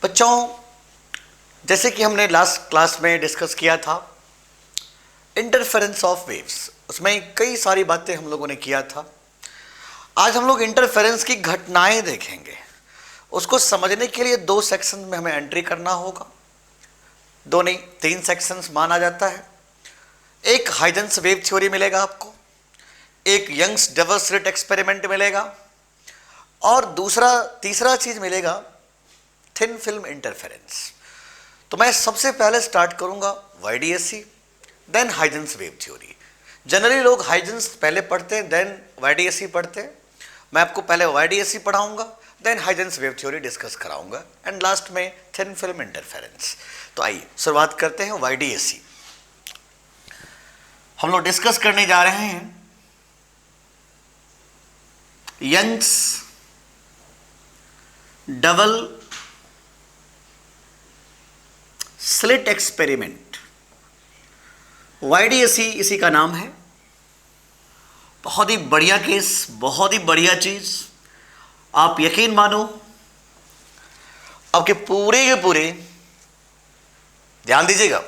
बच्चों, जैसे कि हमने लास्ट क्लास में डिस्कस किया था इंटरफेरेंस ऑफ वेव्स, उसमें कई सारी बातें हम लोगों ने किया था। आज हम लोग इंटरफेरेंस की घटनाएं देखेंगे। उसको समझने के लिए दो सेक्शन में हमें एंट्री करना होगा। दो नहीं, तीन सेक्शंस माना जाता है। एक हाइजेंस वेव थ्योरी मिलेगा आपको, एक यंग्स डबल स्लिट एक्सपेरिमेंट मिलेगा, और दूसरा तीसरा चीज मिलेगा थिन फिल्म इंटरफेरेंस। तो मैं सबसे पहले स्टार्ट करूंगा YDSE, then Huygens wave theory. Generally लोग हाइजेंस पहले पढ़ते हैं, देन वाईडीएससी पढ़ते हैं। मैं आपको पहले वाईडीएससी पढ़ाऊंगा, then Huygens wave theory discuss कराऊंगा, एंड लास्ट में थिन फिल्म इंटरफेरेंस। तो आइए शुरुआत करते हैं वाईडीएससी। हम लोग डिस्कस करने जा रहे हैं Young's double slit experiment. YDSE इसी का नाम है। बहुत ही बढ़िया केस, बहुत ही बढ़िया चीज। आप यकीन मानो, आपके पूरे के पूरे ध्यान दीजिएगा,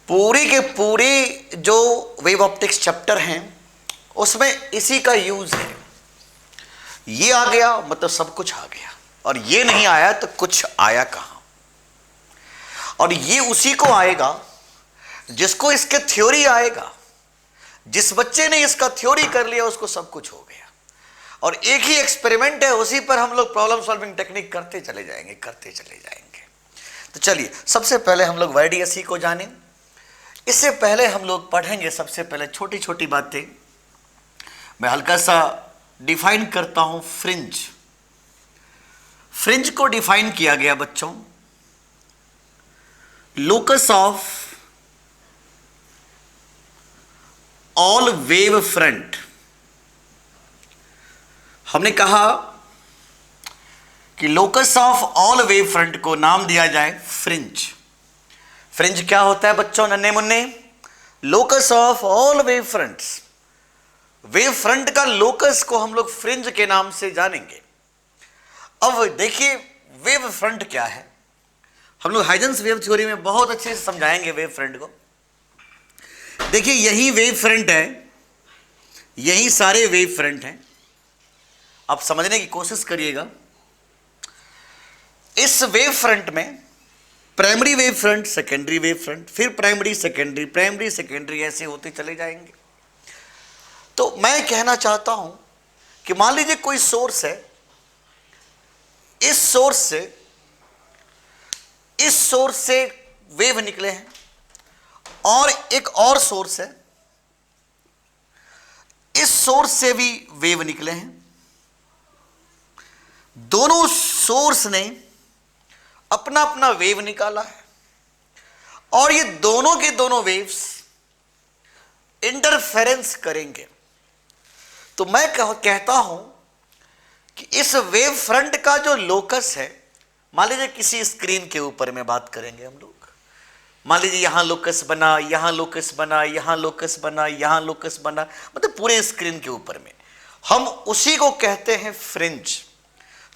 पूरे के पूरे जो वेव ऑप्टिक्स चैप्टर हैं उसमें इसी का यूज है। ये आ गया मतलब सब कुछ आ गया, और ये नहीं आया तो कुछ आया कहां। और ये उसी को आएगा जिसको इसके थ्योरी आएगा। जिस बच्चे ने इसका थ्योरी कर लिया उसको सब कुछ हो गया। और एक ही एक्सपेरिमेंट है, उसी पर हम लोग प्रॉब्लम सॉल्विंग टेक्निक करते चले जाएंगे, करते चले जाएंगे। तो चलिए सबसे पहले हम लोग वाईडीएससी को जानें। इससे पहले हम लोग पढ़ेंगे सबसे पहले छोटी छोटी बातें। मैं हल्का सा डिफाइन करता हूं फ्रिंज। फ्रिंज को डिफाइन किया गया बच्चों, locus of all wave front. हमने कहा कि locus of all wave front को नाम दिया जाए फ्रिंज। फ्रिंज क्या होता है बच्चों, नन्हे मुन्ने? Locus of all wave fronts. Wave front का लोकस को हम लोग फ्रिंज के नाम से जानेंगे। अब देखिए वेव फ्रंट क्या है, हम लोग हाइजेंस वेव थ्योरी में बहुत अच्छे से समझाएंगे वेव फ्रंट को। देखिए यही वेव फ्रंट है, यही सारे वेव फ्रंट हैं। आप समझने की कोशिश करिएगा। इस वेव फ्रंट में primary wave front, secondary wave front, फिर प्राइमरी सेकेंडरी ऐसे होते चले जाएंगे। तो मैं कहना चाहता हूं कि मान लीजिए कोई सोर्स है, इस सोर्स से वेव निकले हैं, और एक और सोर्स है, इस सोर्स से भी वेव निकले हैं। दोनों सोर्स ने अपना अपना वेव निकाला है, और ये दोनों के दोनों वेव्स इंटरफेरेंस करेंगे। तो मैं कहता हूं कि इस वेव फ्रंट का जो लोकस है, मान लीजिए किसी स्क्रीन के ऊपर में बात करेंगे हम लोग। मान लीजिए यहां लोकस बना, यहां लोकस बना, यहां लोकस बना, यहां लोकस बना, मतलब पूरे स्क्रीन के ऊपर में। हम उसी को कहते हैं fringe.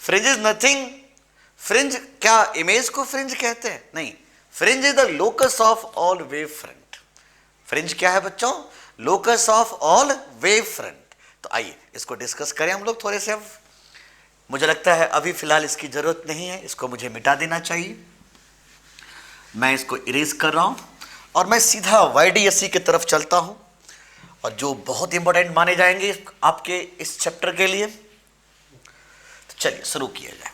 Fringe is nothing. Fringe क्या इमेज को फ्रिंज कहते हैं? नहीं, fringe is the locus of all wave front. Fringe क्या है बच्चों? Locus of all wave front. तो आइए इसको डिस्कस करें हम लोग थोड़े से। अब मुझे लगता है अभी फिलहाल इसकी जरूरत नहीं है, इसको मुझे मिटा देना चाहिए। मैं इसको इरेज कर रहा हूं और मैं सीधा वाईडीएससी की तरफ चलता हूं, और जो बहुत इंपॉर्टेंट माने जाएंगे आपके इस चैप्टर के लिए। तो चलिए शुरू किया जाए,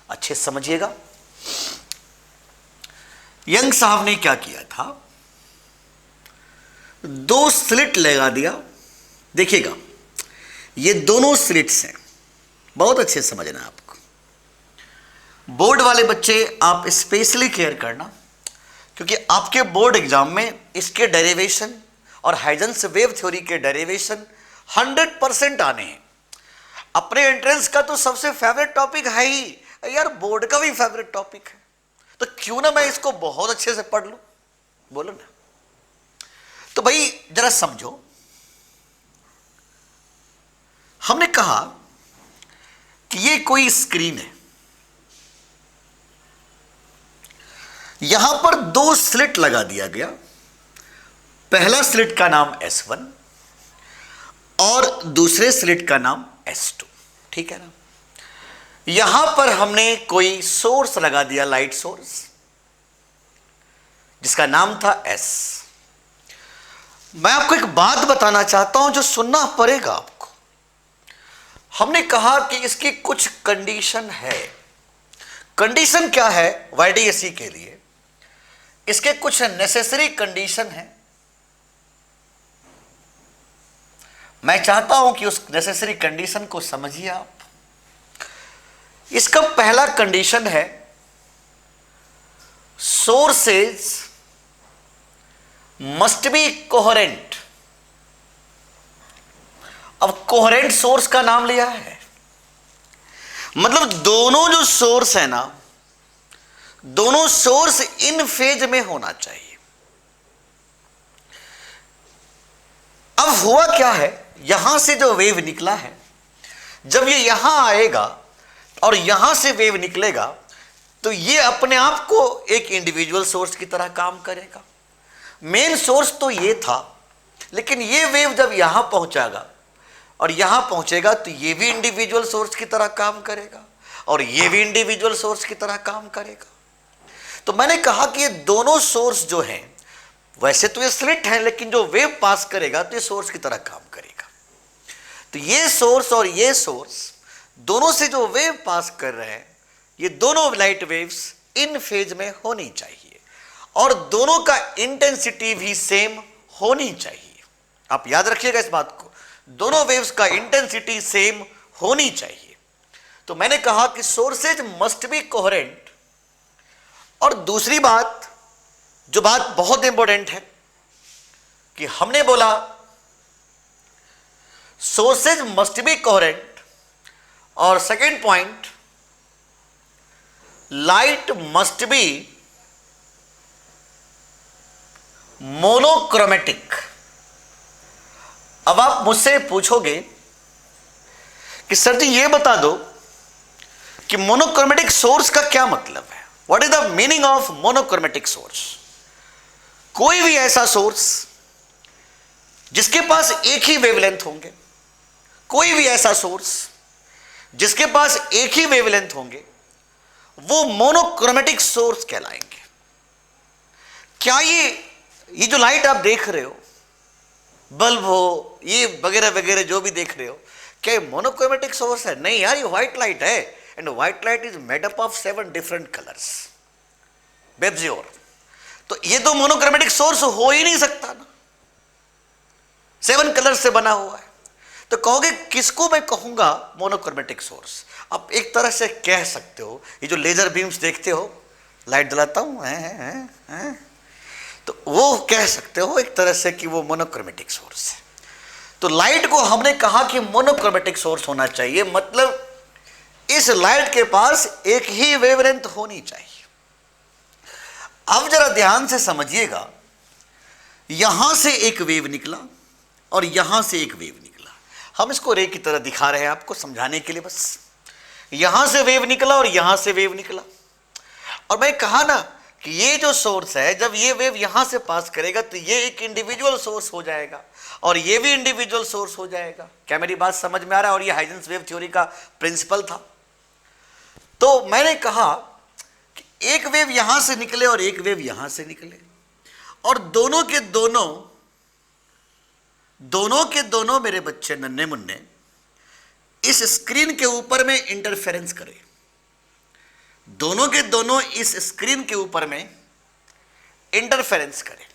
अच्छे से समझिएगा। यंग साहब ने क्या किया था, दो स्लिट लगा दिया। देखिएगा ये दोनों स्लिट्स हैं, बहुत अच्छे से समझना आपको। बोर्ड वाले बच्चे आप स्पेशली केयर करना, क्योंकि आपके बोर्ड एग्जाम में इसके डेरिवेशन और हाइजेंस वेव थ्योरी के डेरिवेशन 100% आने हैं। अपने एंट्रेंस का तो सबसे फेवरेट टॉपिक है ही यार, बोर्ड का भी फेवरेट टॉपिक है। तो क्यों ना मैं इसको बहुत अच्छे से पढ़ लूं, बोलो ना। तो भाई जरा समझो, हमने कहा कि ये कोई स्क्रीन है, यहां पर दो स्लिट लगा दिया गया। पहला स्लिट का नाम S1 और दूसरे स्लिट का नाम S2, ठीक है ना। यहां पर हमने कोई सोर्स लगा दिया, लाइट सोर्स, जिसका नाम था S। मैं आपको एक बात बताना चाहता हूं जो सुनना पड़ेगा आपको। हमने कहा कि इसकी कुछ कंडीशन है। कंडीशन क्या है? YDAC के लिए इसके कुछ नेसेसरी कंडीशन है। मैं चाहता हूं कि उस नेसेसरी कंडीशन को समझिए आप। इसका पहला कंडीशन है, सोर्सेज मस्ट बी कोहेरेंट। अब कोहेरेंट सोर्स का नाम लिया है, मतलब दोनों जो सोर्स है ना, दोनों सोर्स इन फेज में होना चाहिए। अब हुआ क्या है, यहां से जो वेव निकला है, जब ये यहां आएगा और यहां से वेव निकलेगा, तो ये अपने आप को एक इंडिविजुअल सोर्स की तरह काम करेगा। मेन सोर्स तो ये था, लेकिन ये वेव जब यहां पहुंचागा और यहां पहुंचेगा, तो ये भी इंडिविजुअल सोर्स की तरह काम करेगा और ये भी इंडिविजुअल सोर्स की तरह काम करेगा। तो मैंने कहा कि ये दोनों सोर्स जो हैं, वैसे तो ये स्लिट है, लेकिन जो वेव पास करेगा तो ये सोर्स की तरह काम करेगा। तो ये सोर्स और ये सोर्स दोनों से जो वेव पास कर रहे हैं, ये दोनों लाइट वेव्स इन फेज में होनी चाहिए और दोनों का इंटेंसिटी भी सेम होनी चाहिए। आप याद रखिएगा इस बात को, दोनों वेव्स का इंटेंसिटी सेम होनी चाहिए। तो मैंने कहा कि सोर्सेज मस्ट बी कोहेरेंट। और दूसरी बात, जो बात बहुत इंपॉर्टेंट है, कि हमने बोला सोर्सेज मस्ट बी कोहेरेंट, और second point, light must be monochromatic. अब आप मुझसे पूछोगे कि सर जी ये बता दो कि मोनोक्रोमेटिक सोर्स का क्या मतलब है। What is the meaning of monochromatic source? कोई भी ऐसा सोर्स जिसके पास एक ही वेवलेंथ होंगे, कोई भी ऐसा सोर्स जिसके पास एक ही वेवलेंथ होंगे, वो मोनोक्रोमेटिक सोर्स कहलाएंगे। क्या ये जो लाइट आप देख रहे हो, बल्ब हो, ये वगैरह वगैरह जो भी देख रहे हो, क्या ये मोनोक्रोमेटिक सोर्स है? नहीं यार, ये व्हाइट लाइट है, and white light is made up of 7 different colours, VIBGYOR. तो ये तो मोनोक्रोमेटिक सोर्स हो ही नहीं सकता ना, 7 कलर से बना हुआ है। तो कहोगे किसको मैं कहूंगा मोनोक्रोमेटिक सोर्स? आप एक तरह से कह सकते हो, ये जो लेजर बीम्स देखते हो, लाइट जलाता हूं, तो वो कह सकते हो एक तरह से कि वो मोनोक्रोमेटिक सोर्स है। तो लाइट को हमने कहा कि मोनोक्रोमेटिक सोर्स होना चाहिए, मतलब इस लाइट के पास एक ही वेवलेंथ होनी चाहिए। अब जरा ध्यान से समझिएगा, यहां से एक वेव निकला और यहां से एक वेव निकला। हम इसको रे की तरह दिखा रहे हैं आपको समझाने के लिए, बस यहां से वेव निकला और यहां से वेव निकला। और मैं कहा ना कि ये जो सोर्स है, जब ये वेव यहां से पास करेगा तो ये एक इंडिविजुअल सोर्स हो जाएगा और ये भी इंडिविजुअल सोर्स हो जाएगा। क्या मेरी बात समझ में आ रहा है? और ये हाइजेंस वेव थ्योरी का प्रिंसिपल था। तो मैंने कहा कि एक वेव यहां से निकले और एक वेव यहां से निकले, और दोनों के दोनों मेरे बच्चे नन्हे मुन्ने इस स्क्रीन के ऊपर में इंटरफेरेंस करें। दोनों के दोनों इस स्क्रीन के ऊपर में इंटरफेरेंस करें।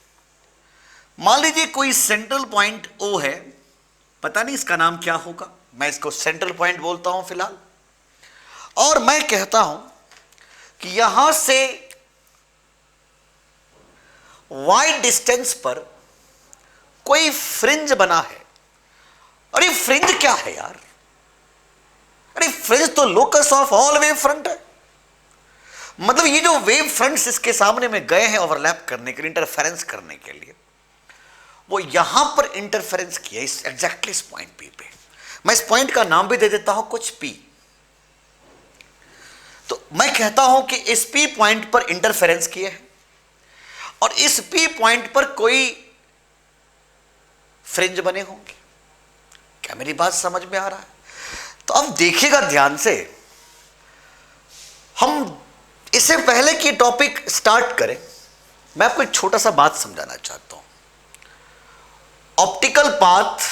मान लीजिए कोई सेंट्रल पॉइंट O है, पता नहीं इसका नाम क्या होगा, मैं इसको सेंट्रल पॉइंट बोलता हूं फिलहाल। और मैं कहता हूं कि यहां से y डिस्टेंस पर कोई फ्रिंज बना है। अरे फ्रिंज क्या है यार? अरे फ्रिंज तो locus of all wave front है। मतलब ये जो वेव फ्रंट्स इसके सामने में गए हैं ओवरलैप करने के लिए, इंटरफेरेंस करने के लिए, वो यहां पर इंटरफेरेंस किया इस एग्जैक्टली इस पॉइंट P पे। मैं इस पॉइंट का नाम भी दे देता हूं कुछ P। तो मैं कहता हूं कि इस P पॉइंट पर इंटरफेरेंस किए हैं और इस P पॉइंट पर कोई फ्रिंज बने होंगे। क्या मेरी बात समझ में आ रहा है? तो अब देखिएगा ध्यान से, हम इससे पहले कि टॉपिक स्टार्ट करें, मैं आपको एक छोटा सा बात समझाना चाहता हूं। ऑप्टिकल पाथ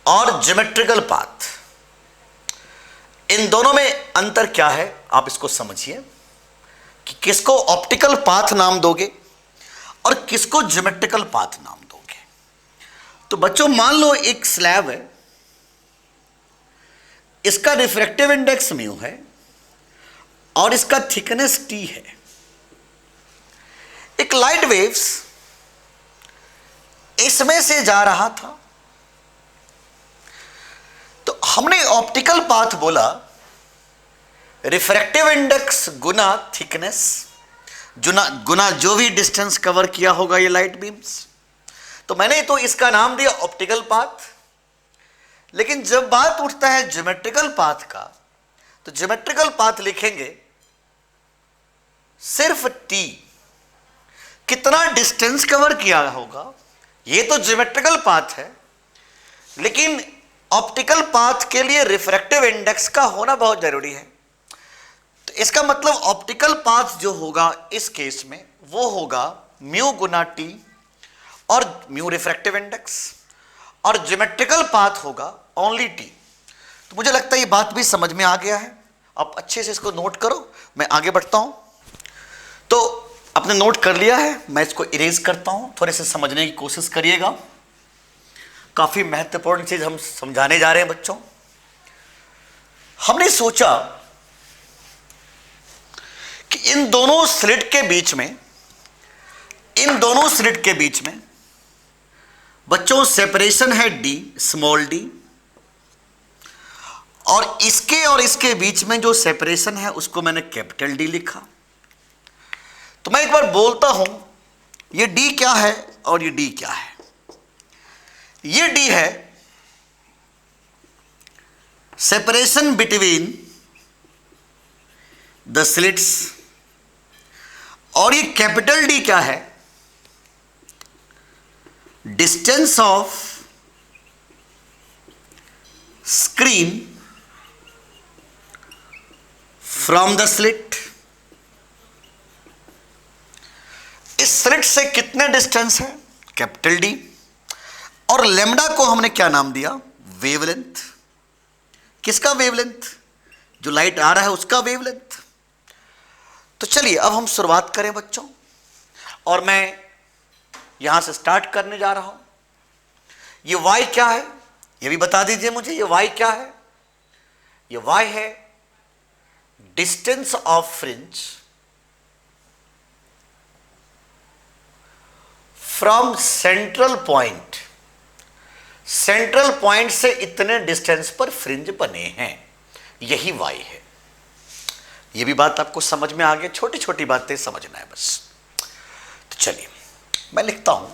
और ज्योमेट्रिकल पाथ, इन दोनों में अंतर क्या है आप इसको समझिए कि किसको ऑप्टिकल पाथ नाम दोगे और किसको ज्योमेट्रिकल पाथ नाम दोगे। तो बच्चों मान लो एक स्लैब है, इसका रिफ्रैक्टिव इंडेक्स म्यू है और इसका थिकनेस टी है। एक लाइट वेव्स इसमें से जा रहा था, तो हमने ऑप्टिकल पाथ बोला रिफ्रैक्टिव इंडेक्स गुना थिकनेस गुना जो भी डिस्टेंस कवर किया होगा ये लाइट बीम्स। तो मैंने तो इसका नाम दिया ऑप्टिकल पाथ। लेकिन जब बात उठता है ज्योमेट्रिकल पाथ का, तो ज्योमेट्रिकल पाथ लिखेंगे सिर्फ टी, कितना डिस्टेंस कवर किया होगा, ये तो ज्योमेट्रिकल पाथ है। लेकिन ऑप्टिकल पाथ के लिए रिफ्रैक्टिव इंडेक्स का होना बहुत जरूरी है। तो इसका मतलब ऑप्टिकल पाथ जो होगा इस केस में वो होगा म्यू गुना टी और म्यू रिफ्रैक्टिव इंडेक्स, और ज्योमेट्रिकल पाथ होगा ओनली टी। तो मुझे लगता है ये बात भी समझ में आ गया है। आप अच्छे से इसको नोट करो, मैं आगे बढ़ता हूं। तो आपने नोट कर लिया है, मैं इसको इरेज करता हूं, थोड़े से समझने की कोशिश करिएगा। काफी महत्वपूर्ण चीज हम समझाने जा रहे हैं बच्चों। हमने सोचा कि इन दोनों स्लिट के बीच में बच्चों सेपरेशन है डी, स्मॉल डी, और इसके बीच में जो सेपरेशन है उसको मैंने कैपिटल डी लिखा। तो मैं एक बार बोलता हूं, ये डी क्या है और ये डी क्या है। ये डी है सेपरेशन बिटवीन द स्लिट्स, और ये कैपिटल डी क्या है, distance of screen from the slit. इस स्लिट से कितने डिस्टेंस है, कैपिटल डी, और लेमडा को हमने क्या नाम दिया, वेवलेंथ। किसका वेवलेंथ, जो लाइट आ रहा है उसका वेवलेंथ। तो चलिए अब हम शुरुआत करें बच्चों, और मैं यहां से स्टार्ट करने जा रहा हूं। ये y क्या है ये भी बता दीजिए मुझे, ये y क्या है। ये y है distance of fringe from central point से इतने डिस्टेंस पर फ्रिंज बने हैं, यही y है। ये भी बात आपको समझ में आ गया, छोटी छोटी बातें समझना है बस। तो चलिए मैं लिखता हूं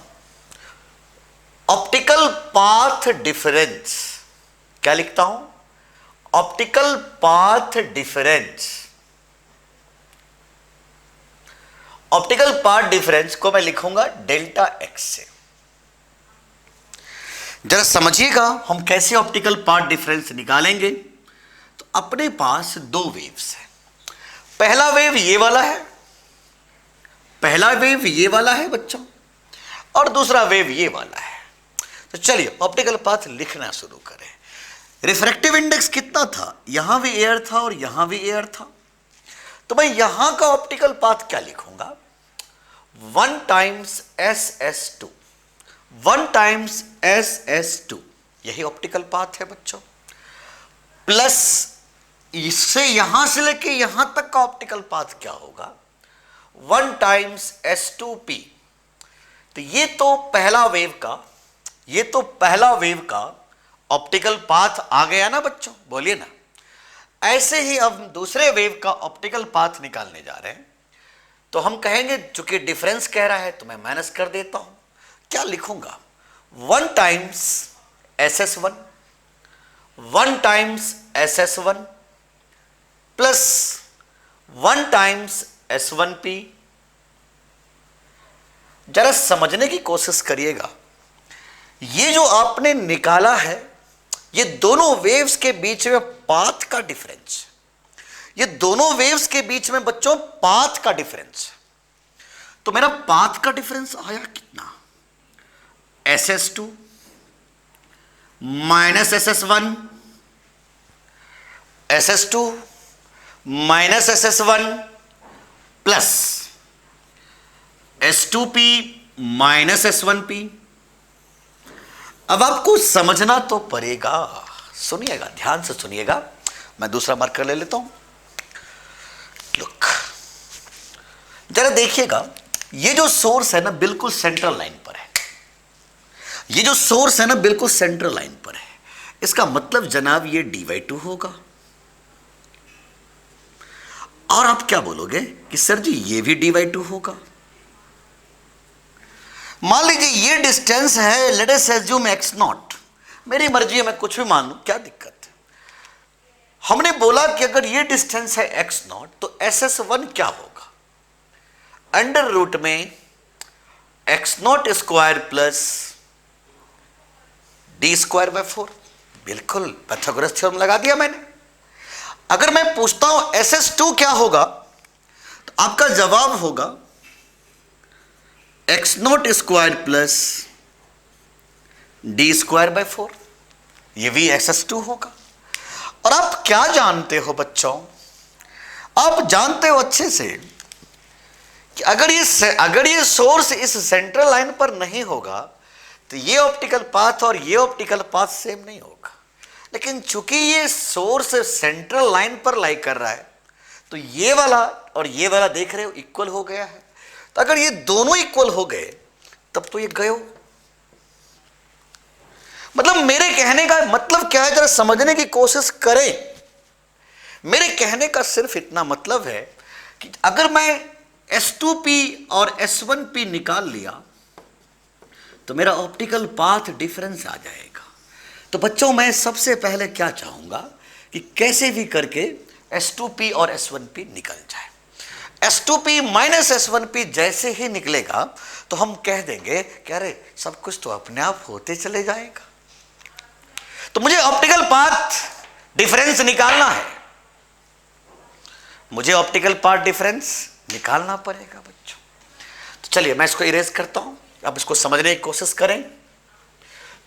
ऑप्टिकल पाथ डिफरेंस। क्या लिखता हूं, optical path difference. Optical path difference को मैं लिखूंगा डेल्टा एक्स से। जरा समझिएगा हम कैसे ऑप्टिकल पाथ डिफरेंस निकालेंगे। तो अपने पास दो वेव्स हैं, पहला वेव ये वाला है बच्चों, और दूसरा वेव ये वाला है। तो चलिए ऑप्टिकल पाथ लिखना शुरू करें। रिफ्रैक्टिव इंडेक्स कितना था, यहां भी एयर था और यहां भी एयर था। तो मैं यहां का ऑप्टिकल पाथ क्या लिखूंगा, 1 टाइम्स SS2, 1 टाइम्स SS2, यही ऑप्टिकल पाथ है बच्चों। प्लस इससे यहां से लेके यहां तक का ऑप्टिकल पाथ क्या होगा, 1 टाइम्स S2P। तो ये तो पहला वेव का ऑप्टिकल पाथ आ गया ना बच्चों, बोलिए ना। ऐसे ही अब दूसरे वेव का ऑप्टिकल पाथ निकालने जा रहे हैं। तो हम कहेंगे, चूंकि डिफरेंस कह रहा है तो मैं माइनस कर देता हूं। क्या लिखूंगा, 1 times SS1, 1 times SS1 plus 1 times S1P। जरा समझने की कोशिश करिएगा, ये जो आपने निकाला है ये दोनों वेव्स के बीच में पाथ का डिफरेंस, ये दोनों वेव्स के बीच में बच्चों पाथ का डिफरेंस। तो मेरा पाथ का डिफरेंस आया कितना, SS2 minus SS1, SS2 minus SS1 plus S2P minus S1P। अब आपको समझना तो पड़ेगा, सुनिएगा, ध्यान से सुनिएगा। मैं दूसरा मार्कर ले लेता हूं। लुक, जरा देखिएगा, ये जो सोर्स है ना बिल्कुल सेंट्रल लाइन पर है, ये जो सोर्स है ना बिल्कुल सेंट्रल लाइन पर है। इसका मतलब जनाब ये dy2 होगा। और आप क्या बोलोगे कि सर जी ये भी dy2 होगा। मान लीजिए ये डिस्टेंस है, लेट अस अज्यूम x0, मेरी मर्जी है मैं कुछ भी मान लूं, क्या दिक्कत है। हमने बोला कि अगर ये डिस्टेंस है x0 तो SS1 क्या होगा, अंडर रूट में x0 स्क्वायर प्लस d²/4। बिल्कुल पाइथागोरस थ्योरम लगा दिया मैंने। अगर मैं पूछता हूं SS2 क्या होगा, तो आपका जवाब होगा x0 स्क्वायर प्लस d²/4, ये भी SS2 होगा। और आप क्या जानते हो बच्चों, आप जानते हो अच्छे से कि अगर ये सोर्स इस सेंट्रल लाइन पर नहीं होगा तो ये ऑप्टिकल पाथ और ये ऑप्टिकल पाथ सेम नहीं होगा। लेकिन चूंकि ये सोर्स सेंट्रल लाइन पर लाई कर रहा है तो ये वाला और ये वाला देख रहे हो इक्वल हो गया है। तो अगर ये दोनों इक्वल हो गए तब तो ये गए। मतलब मेरे कहने का मतलब क्या है, जरा समझने की कोशिश करें। मेरे कहने का सिर्फ इतना मतलब है कि अगर मैं S2P और S1P निकाल लिया तो मेरा ऑप्टिकल पाथ डिफरेंस आ जाएगा। तो बच्चों मैं सबसे पहले क्या चाहूंगा कि कैसे भी करके S2P और S1P निकल जाए। S2P माइनस S1P जैसे ही निकलेगा तो हम कह देंगे कि अरे सब कुछ तो अपने आप होते चले जाएगा। तो मुझे ऑप्टिकल पाथ डिफरेंस निकालना है, मुझे ऑप्टिकल पाथ डिफरेंस निकालना पड़ेगा बच्चों। तो चलिए मैं इसको इरेज करता हूं, अब इसको समझने की कोशिश करें।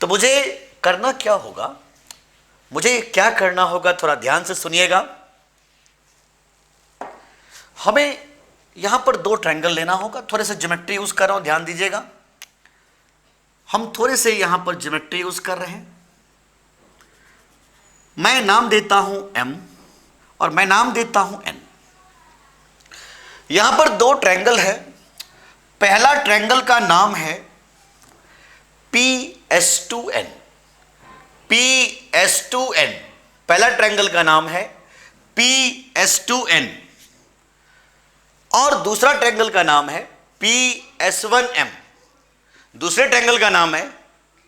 तो मुझे करना क्या होगा, मुझे क्या करना होगा, थोड़ा ध्यान से सुनिएगा। हमें यहां पर 2 ट्रायंगल लेना होगा। थोड़े से ज्योमेट्री यूज कर रहा हूं, ध्यान दीजिएगा। हम थोड़े से यहां पर ज्योमेट्री यूज कर रहे हैं। मैं नाम देता हूं M और मैं नाम देता हूं N। यहां पर 2 ट्रायंगल है। पहला ट्रायंगल का नाम है PS2N, PS2N, पहला ट्रायंगल का नाम है PS2N। और दूसरा ट्रायंगल का नाम है PS1M, दूसरे ट्रायंगल का नाम है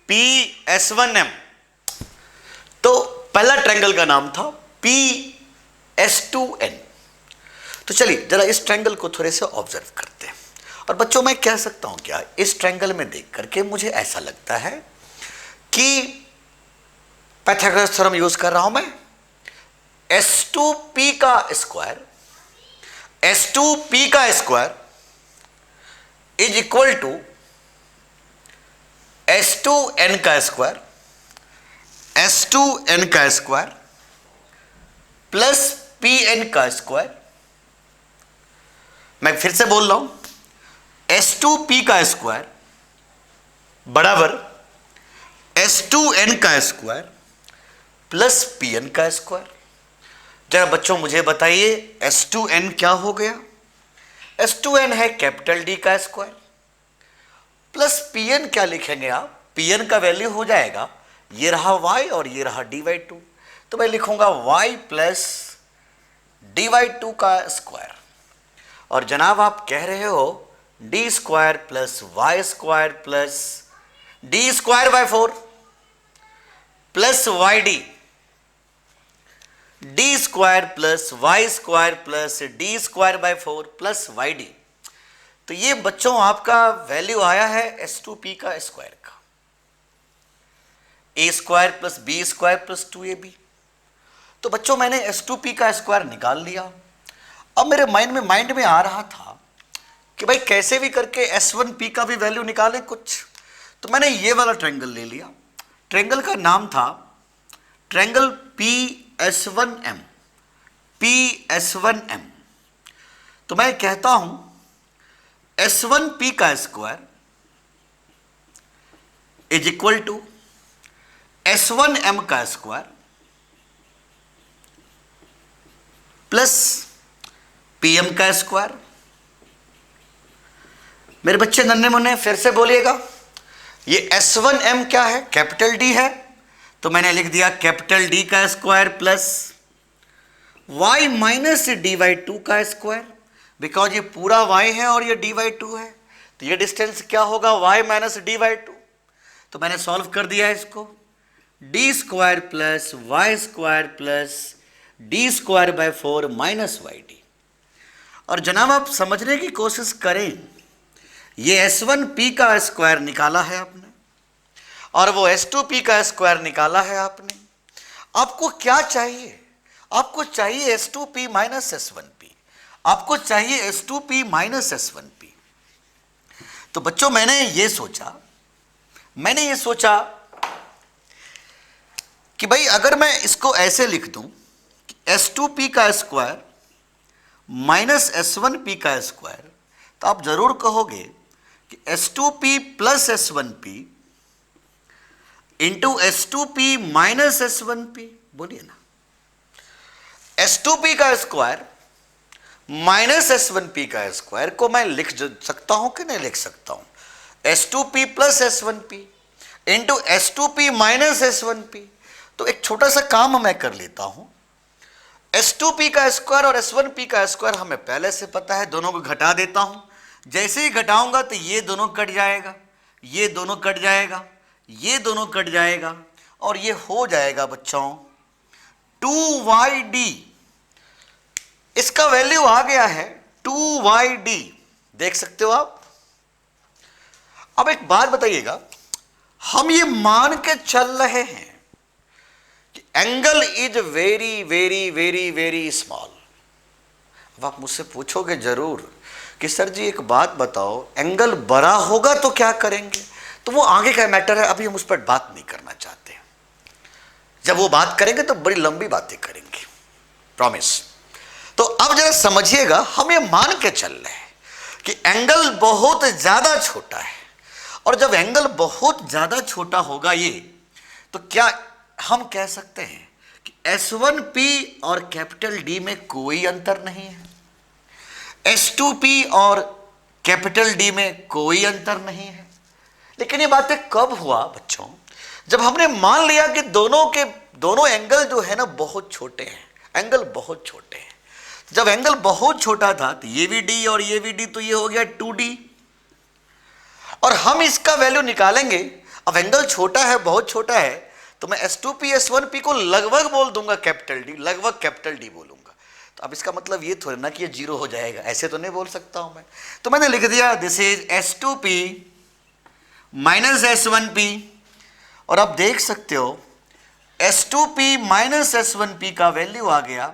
PS1M। तो पहला ट्रायंगल का नाम था PS2N। तो चलिए जरा इस ट्रायंगल को थोड़े से ऑब्जर्व करते हैं। और बच्चों मैं कह सकता हूं क्या, इस ट्रायंगल में देख करके मुझे ऐसा लगता है कि पाइथागोरस थ्योरम यूज कर रहा हूं मैं। S2P का स्क्वायर, S2P का square is equal to S2N का स्क्वायर, S2N का स्क्वायर प्लस PN का स्क्वायर। मैं फिर से बोल रहा हूं, S2P का स्क्वायर बराबर S2N का स्क्वायर प्लस PN का स्क्वायर। जरा बच्चों मुझे बताइए S2N क्या हो गया। S2N है कैपिटल D का स्क्वायर प्लस PN क्या लिखेंगे आप, PN का वैल्यू हो जाएगा, ये रहा y और ये रहा dy2। तो मैं लिखूंगा y प्लस dy2 का स्क्वायर। और जनाब आप कह रहे हो d² plus y² plus d²/4 plus yd। D square plus Y square plus D square by 4 plus Y D. तो ये बच्चों आपका वैल्यू आया है S2P का स्क्वायर का, A square plus B square plus 2ab। तो बच्चों मैंने S2P का स्क्वायर निकाल लिया। अब मेरे माइंड में आ रहा था कि भाई कैसे भी करके S1P का भी वैल्यू निकालें कुछ। तो मैंने ये वाला ट्रायंगल ले लिया। ट्रायंगल का नाम था ट्रायंगल PS1M। PS1M। तो मैं कहता हूं S1P का square is equal to S1M का स्क्वायर प्लस PM का स्क्वायर। मेरे बच्चे नन्हे मुन्ने फिर से बोलिएगा, ये S1M क्या है? कैपिटल D है, तो मैंने लिख दिया कैपिटल D का square plus y minus dy2 का स्क्वायर, बिकॉज ये पूरा y है और ये dy2 है, तो ये डिस्टेंस क्या होगा? y minus dy2। तो मैंने सॉल्व कर दिया इसको, d square plus Y square plus D square by 4 minus Y D. और जनाब आप समझने की कोशिश करें, ये S1P का स्क्वायर निकाला है आपने और वो S2P का स्क्वायर निकाला है आपने। आपको क्या चाहिए? आपको चाहिए S2P माइनस S1P, आपको चाहिए S2P माइनस S1P। तो बच्चों मैंने ये सोचा कि भाई अगर मैं इसको ऐसे लिख दूं कि S2P का स्क्वायर माइनस S1P का स्क्वायर, तो आप जरूर कहोगे कि S2P plus S1P into S2P minus S1P। बोलिए ना, S2P का स्क्वायर माइनस S1P का स्क्वायर को मैं लिख सकता हूं कि नहीं लिख सकता हूं? S2P plus S1P into S2P minus S1P। तो एक छोटा सा काम मैं कर लेता हूं, S2P का स्क्वायर और S1P का स्क्वायर हमें पहले से पता है, दोनों को घटा देता हूं। जैसे ही घटाऊंगा तो ये दोनों कट जाएगा, ये दोनों कट जाएगा, ये दोनों कट जाएगा और ये हो जाएगा बच्चों 2YD। इसका वैल्यू आ गया है 2YD, देख सकते हो आप। अब एक बात बताइएगा, हम ये मान के चल रहे हैं कि angle is very very very very small. अब आप मुझसे पूछोगे जरूर कि सर जी एक बात बताओ, एंगल बड़ा होगा तो क्या करेंगे? तो वो आगे का मैटर है, अभी हम उस पर बात नहीं करना चाहते। जब वो बात करेंगे तो बड़ी लंबी बातें करेंगे, प्रॉमिस। तो अब जरा समझिएगा, हम ये मान के चल रहे हैं कि एंगल बहुत ज्यादा छोटा है, और जब एंगल बहुत ज्यादा छोटा होगा ये, तो क्या हम कह सकते हैं कि S1P और कैपिटल D में कोई अंतर नहीं है, S2P और कैपिटल D में कोई अंतर नहीं है। लेकिन ये बातें कब हुआ बच्चों? जब हमने मान लिया कि दोनों एंगल जो है ना बहुत छोटे हैं, एंगल बहुत छोटे हैं। जब एंगल बहुत छोटा था तो ये भी D और ये भी D, तो ये हो गया 2D। और हम इसका वैल्यू निकालेंगे। अब एंगल छोटा है, बहुत छोटा है, तो मैं S2P S1P को लगभग बोल दूंगा कैपिटल D, लगभग कैपिटल D बोलूंगा। तो अब इसका मतलब ये थोड़ा ना कि ये जीरो हो जाएगा, ऐसे तो नहीं बोल सकता हूं मैं। तो मैंने लिख दिया this is S2P minus S1P। और आप देख सकते हो S2P माइनस S1P का वैल्यू आ गया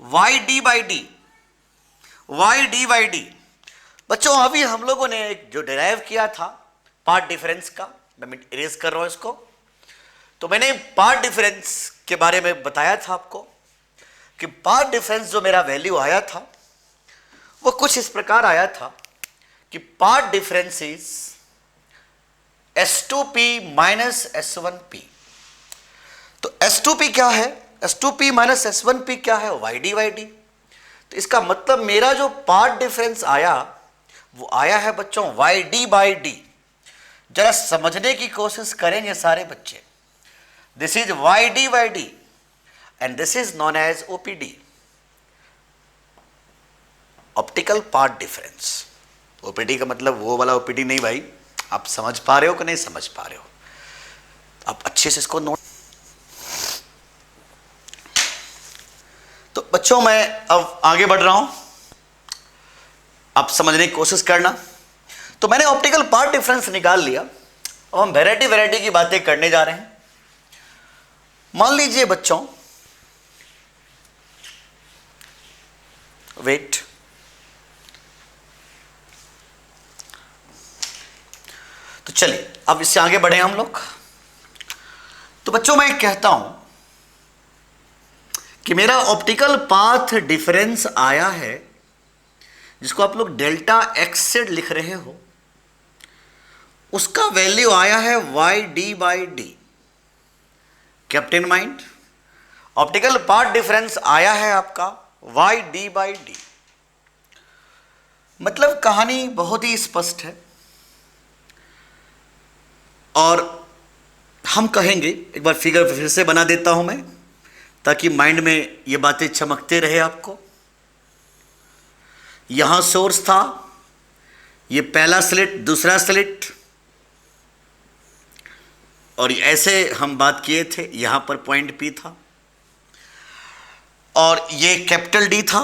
YD by D, YD by D. बच्चों अभी हम लोगों ने एक जो डिराइव किया था पार्ट डिफरेंस का, मैं इरेज कर रहा हूं इसको। तो मैंने पार्ट डिफरेंस के बारे में बताया था आपको कि पार्ट डिफरेंस जो मेरा वैल्यू आया था वो कुछ इस प्रकार आया था कि path difference is S2P minus S1P। तो S2P क्या है? S2P माइनस S1P क्या है? YD by D. तो इसका मतलब मेरा जो पार्ट डिफरेंस आया वो आया है बच्चों YD बाई डी। जरा समझने की कोशिश करेंगे सारे बच्चे। This is YD by D and this is known as OPD, optical path difference. OPD का मतलब वो वाला OPD नहीं भाई, आप समझ पा रहे हो कि नहीं समझ पा रहे हो? आप अच्छे से इसको नोट। बच्चों मैं अब आगे बढ़ रहा हूं, आप समझने की कोशिश करना। तो मैंने ऑप्टिकल पार्ट डिफरेंस निकाल लिया। अब हम वैरायटी की बातें करने जा रहे हैं। मान लीजिए बच्चों, वेट, तो चलिए अब इससे आगे बढ़े हम लोग। तो बच्चों मैं कहता हूं कि मेरा ऑप्टिकल पाथ डिफरेंस आया है, जिसको आप लोग डेल्टा एक्स से लिख रहे हो, उसका वैल्यू आया है Y D by D. Kept in mind, optical path difference आया है आपका वाई डी बाई डी। मतलब कहानी बहुत ही स्पष्ट है, और हम कहेंगे, एक बार फिगर फिर से बना देता हूं मैं, ताकि माइंड में ये बातें चमकते रहे आपको। यहां सोर्स था, ये पहला स्लिट, दूसरा स्लिट, और ऐसे हम बात किए थे, यहां पर पॉइंट पी था, और ये कैपिटल डी था,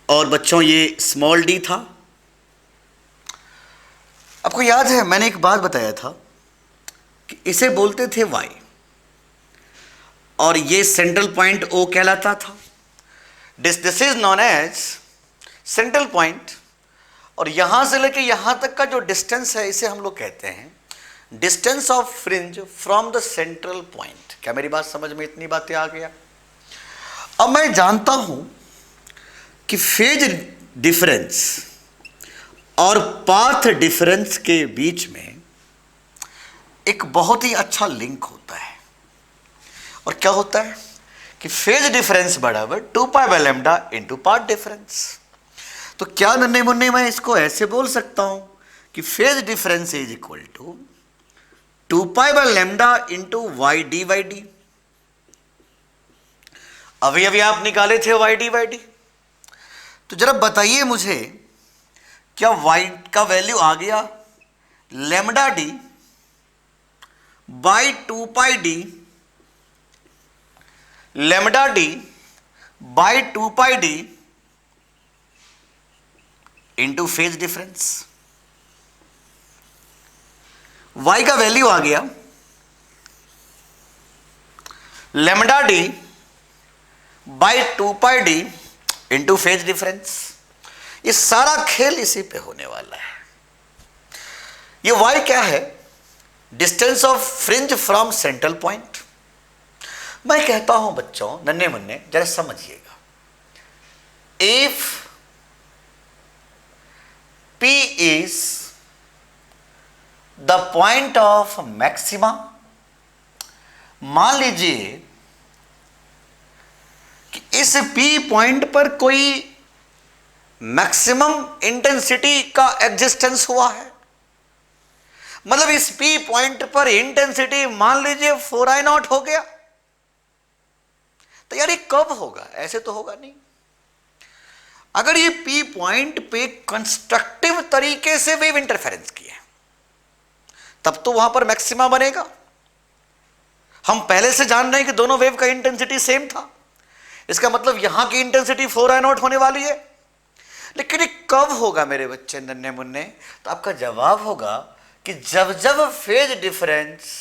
और बच्चों ये स्मॉल डी था। आपको याद है मैंने एक बात बताया था कि इसे बोलते थे वाई, और ये सेंट्रल पॉइंट ओ कहलाता था। This is known as central point, और यहां से लेके यहां तक का जो डिस्टेंस है, इसे हम लोग कहते हैं distance of fringe from the central point. क्या मेरी बात समझ में इतनी बातें आ गया? अब मैं जानता हूं कि फेज डिफरेंस और पाथ डिफरेंस के बीच में एक बहुत ही अच्छा लिंक होता है। और क्या होता है कि फेज डिफरेंस बराबर 2 pi by lambda into path difference. तो क्या नन्हे मुन्ने मैं इसको ऐसे बोल सकता हूं कि phase difference is equal to 2 pi by lambda into Y D by D. अभी आप निकाले थे वाई डी बाई डी, तो जरा बताइए मुझे, क्या वाई का वैल्यू आ गया lambda D by 2 pi D, lambda D by 2 pi D into phase difference. Y का वैल्यू आ गया lambda D by 2 pi D into phase difference. ये सारा खेल इसी पे होने वाला है। ये वाई क्या है? Distance of fringe from central point. मैं कहता हूं बच्चों, नन्हे मुन्ने जरा समझिएगा, if P is the point of maxima, मान लीजिए कि इस P पॉइंट पर कोई मैक्सिमम इंटेंसिटी का एग्जिस्टेंस हुआ है। मतलब इस P पॉइंट पर इंटेंसिटी मान लीजिए 4I0 हो गया, तो यार ये कब होगा? ऐसे तो होगा नहीं। अगर ये P पॉइंट पे कंस्ट्रक्टिव तरीके से वेव इंटरफेरेंस किए, तब तो वहां पर मैक्सिमा बनेगा। हम पहले से जान रहे हैं कि दोनों वेव का इंटेंसिटी सेम था, इसका मतलब यहां की इंटेंसिटी 4I0 होने वाली है। लेकिन ये कब होगा मेरे बच्चे नन्हे मुन्ने? तो आपका जवाब होगा कि जब जब phase difference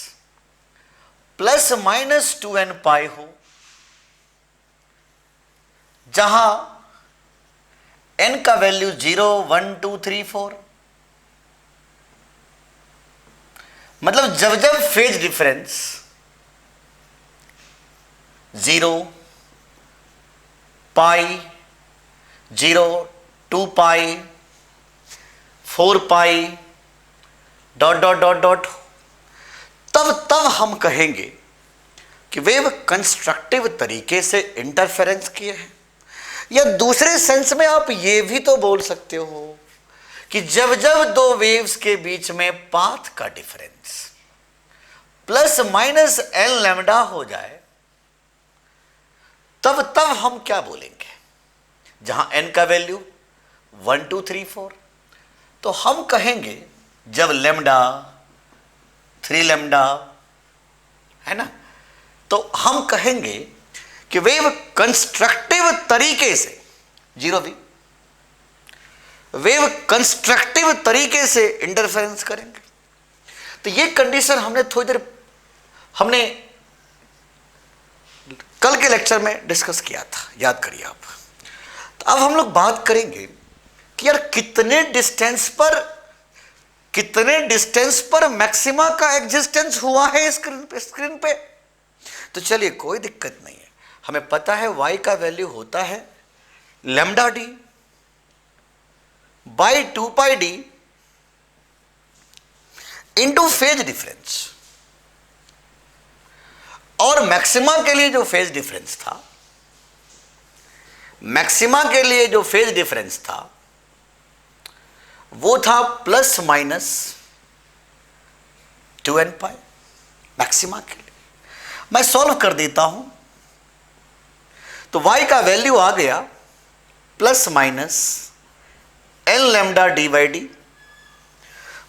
plus minus 2n पाई हो, जहां n का वैल्यू 0, 1, 2, 3, 4, मतलब जब जब फेज डिफरेंस 0, पाई, 0, 2 पाई, 4 पाई, डॉट डॉट डॉट डॉट, तब हम कहेंगे कि वेव कंस्ट्रक्टिव तरीके से इंटरफेरेंस किए हैं। या दूसरे सेंस में आप ये भी तो बोल सकते हो कि जब जब दो वेव्स के बीच में पाथ का difference plus minus L lambda हो जाए, तब हम क्या बोलेंगे? जहां n का वैल्यू 1, 2, 3, 4, तो हम कहेंगे जब लैम्डा 3 लैम्डा है ना, तो हम कहेंगे कि वेव कंस्ट्रक्टिव तरीके से, जीरो भी, वेव कंस्ट्रक्टिव तरीके से इंटरफेरेंस करेंगे। तो ये कंडीशन हमने थोड़ी देर हमने कल के लेक्चर में डिस्कस किया था, याद करिए आप। तो अब हम लोग बात करेंगे कि यार कितने डिस्टेंस पर मैक्सिमा का एग्जिस्टेंस हुआ है स्क्रीन पे। तो चलिए कोई दिक्कत नहीं है, हमें पता है y का वैल्यू होता है lambda D by 2 pi D into phase difference. और मैक्सिमा के लिए जो फेज डिफरेंस था, मैक्सिमा के लिए जो फेज डिफरेंस था वो था प्लस माइनस 2n पाई मैक्सिमा के लिए। मैं सॉल्व कर देता हूं तो y का वैल्यू आ गया plus minus N lambda D by D.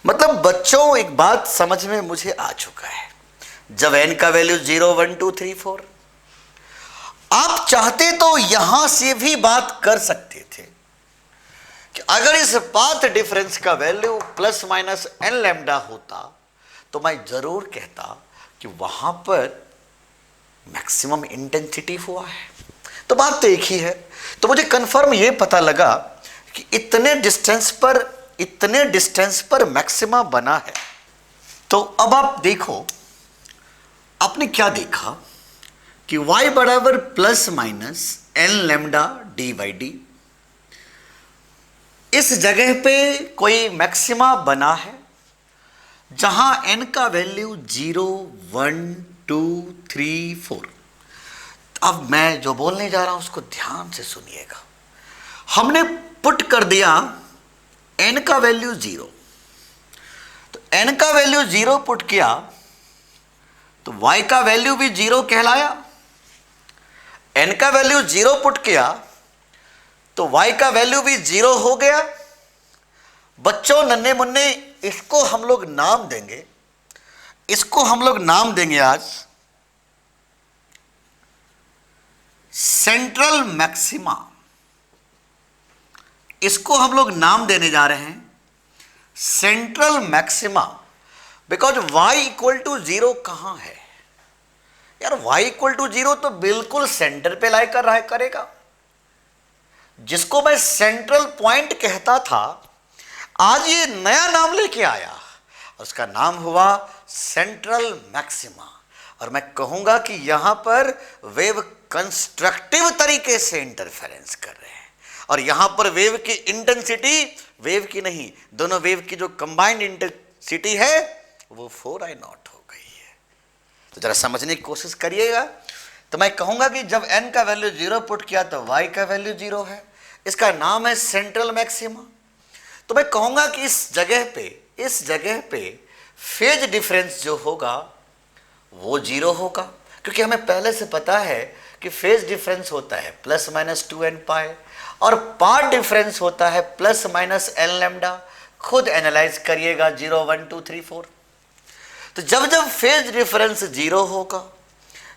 मतलब बच्चों एक बात समझ में मुझे आ चुका है, जब n का वैल्यू 0 1 2 3 4, आप चाहते तो यहां से भी बात कर सकते थे कि अगर इस पाथ डिफरेंस का value plus minus N lambda होता तो मैं जरूर कहता कि वहां पर मैक्सिमम इंटेंसिटी हुआ है। तो बात तो एक ही है। तो मुझे कंफर्म ये पता लगा कि इतने डिस्टेंस पर मैक्सिमा बना है। तो अब आप देखो, आपने क्या देखा कि y बराबर plus minus N lambda D by D, इस जगह पे कोई मैक्सिमा बना है जहां n का वैल्यू 0 1 2 3 4। अब मैं जो बोलने जा रहा हूं उसको ध्यान से सुनिएगा। हमने पुट कर दिया n का वैल्यू 0, तो n का वैल्यू 0 पुट किया तो y का वैल्यू भी 0 कहलाया। n का वैल्यू 0 पुट किया तो y का वैल्यू भी 0 हो गया। बच्चों नन्हे मुन्ने, इसको हम लोग नाम देंगे, इसको हम लोग नाम देंगे आज सेंट्रल मैक्सिमा। इसको हम लोग नाम देने जा रहे हैं central maxima, because y equal to 0 कहां है यार? y इक्वल टू 0 तो बिल्कुल सेंटर पे लाई कर रहा करेगा। जिसको मैं सेंट्रल पॉइंट कहता था, आज ये नया नाम लेके आया, उसका नाम हुआ सेंट्रल मैक्सिमा। और मैं कहूंगा कि यहां पर वेव कंस्ट्रक्टिव तरीके से इंटरफेरेंस कर रहे हैं, और यहां पर वेव की इंटेंसिटी, वेव की नहीं, दोनों वेव की जो कंबाइंड इंटेंसिटी है वो 4I0 हो गई है। तो जरा समझने की कोशिश करिएगा। तो मैं कहूंगा कि जब n का वैल्यू 0 पुट किया तो y का वैल्यू 0 है, इसका नाम है सेंट्रल मैक्सिमा। तो मैं कहूंगा कि इस जगह पे फेज डिफरेंस जो होगा वो 0 होगा, क्योंकि हमें पहले से पता है कि फेज डिफरेंस होता है प्लस माइनस 2n पाई और पाथ डिफरेंस होता है प्लस माइनस एन लैम्डा। खुद एनालाइज करिएगा 0 1 2 3 4। तो जब फेज डिफरेंस 0 होगा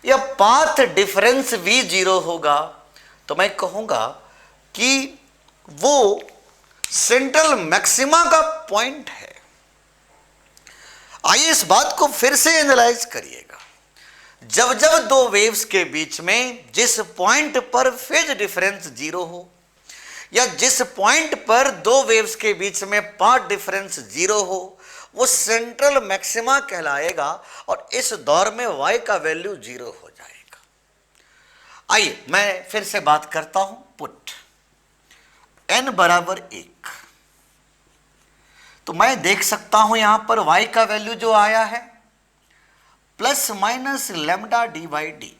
या पाथ डिफरेंस भी 0 होगा तो मैं कहूंगा कि वो सेंट्रल मैक्सिमा का पॉइंट है। आइए इस बात को फिर से एनालाइज करिएगा। जब दो वेव्स के बीच में जिस पॉइंट पर फेज डिफरेंस 0 हो या जिस पॉइंट पर दो वेव्स के बीच में पाथ डिफरेंस 0 हो, वो सेंट्रल मैक्सिमा कहलाएगा और इस दौर में y का वैल्यू 0 हो जाएगा। आइए मैं फिर से बात करता हूं। पुट n बराबर 1, तो मैं देख सकता हूं यहां पर y का वैल्यू जो आया है plus minus lambda D by D.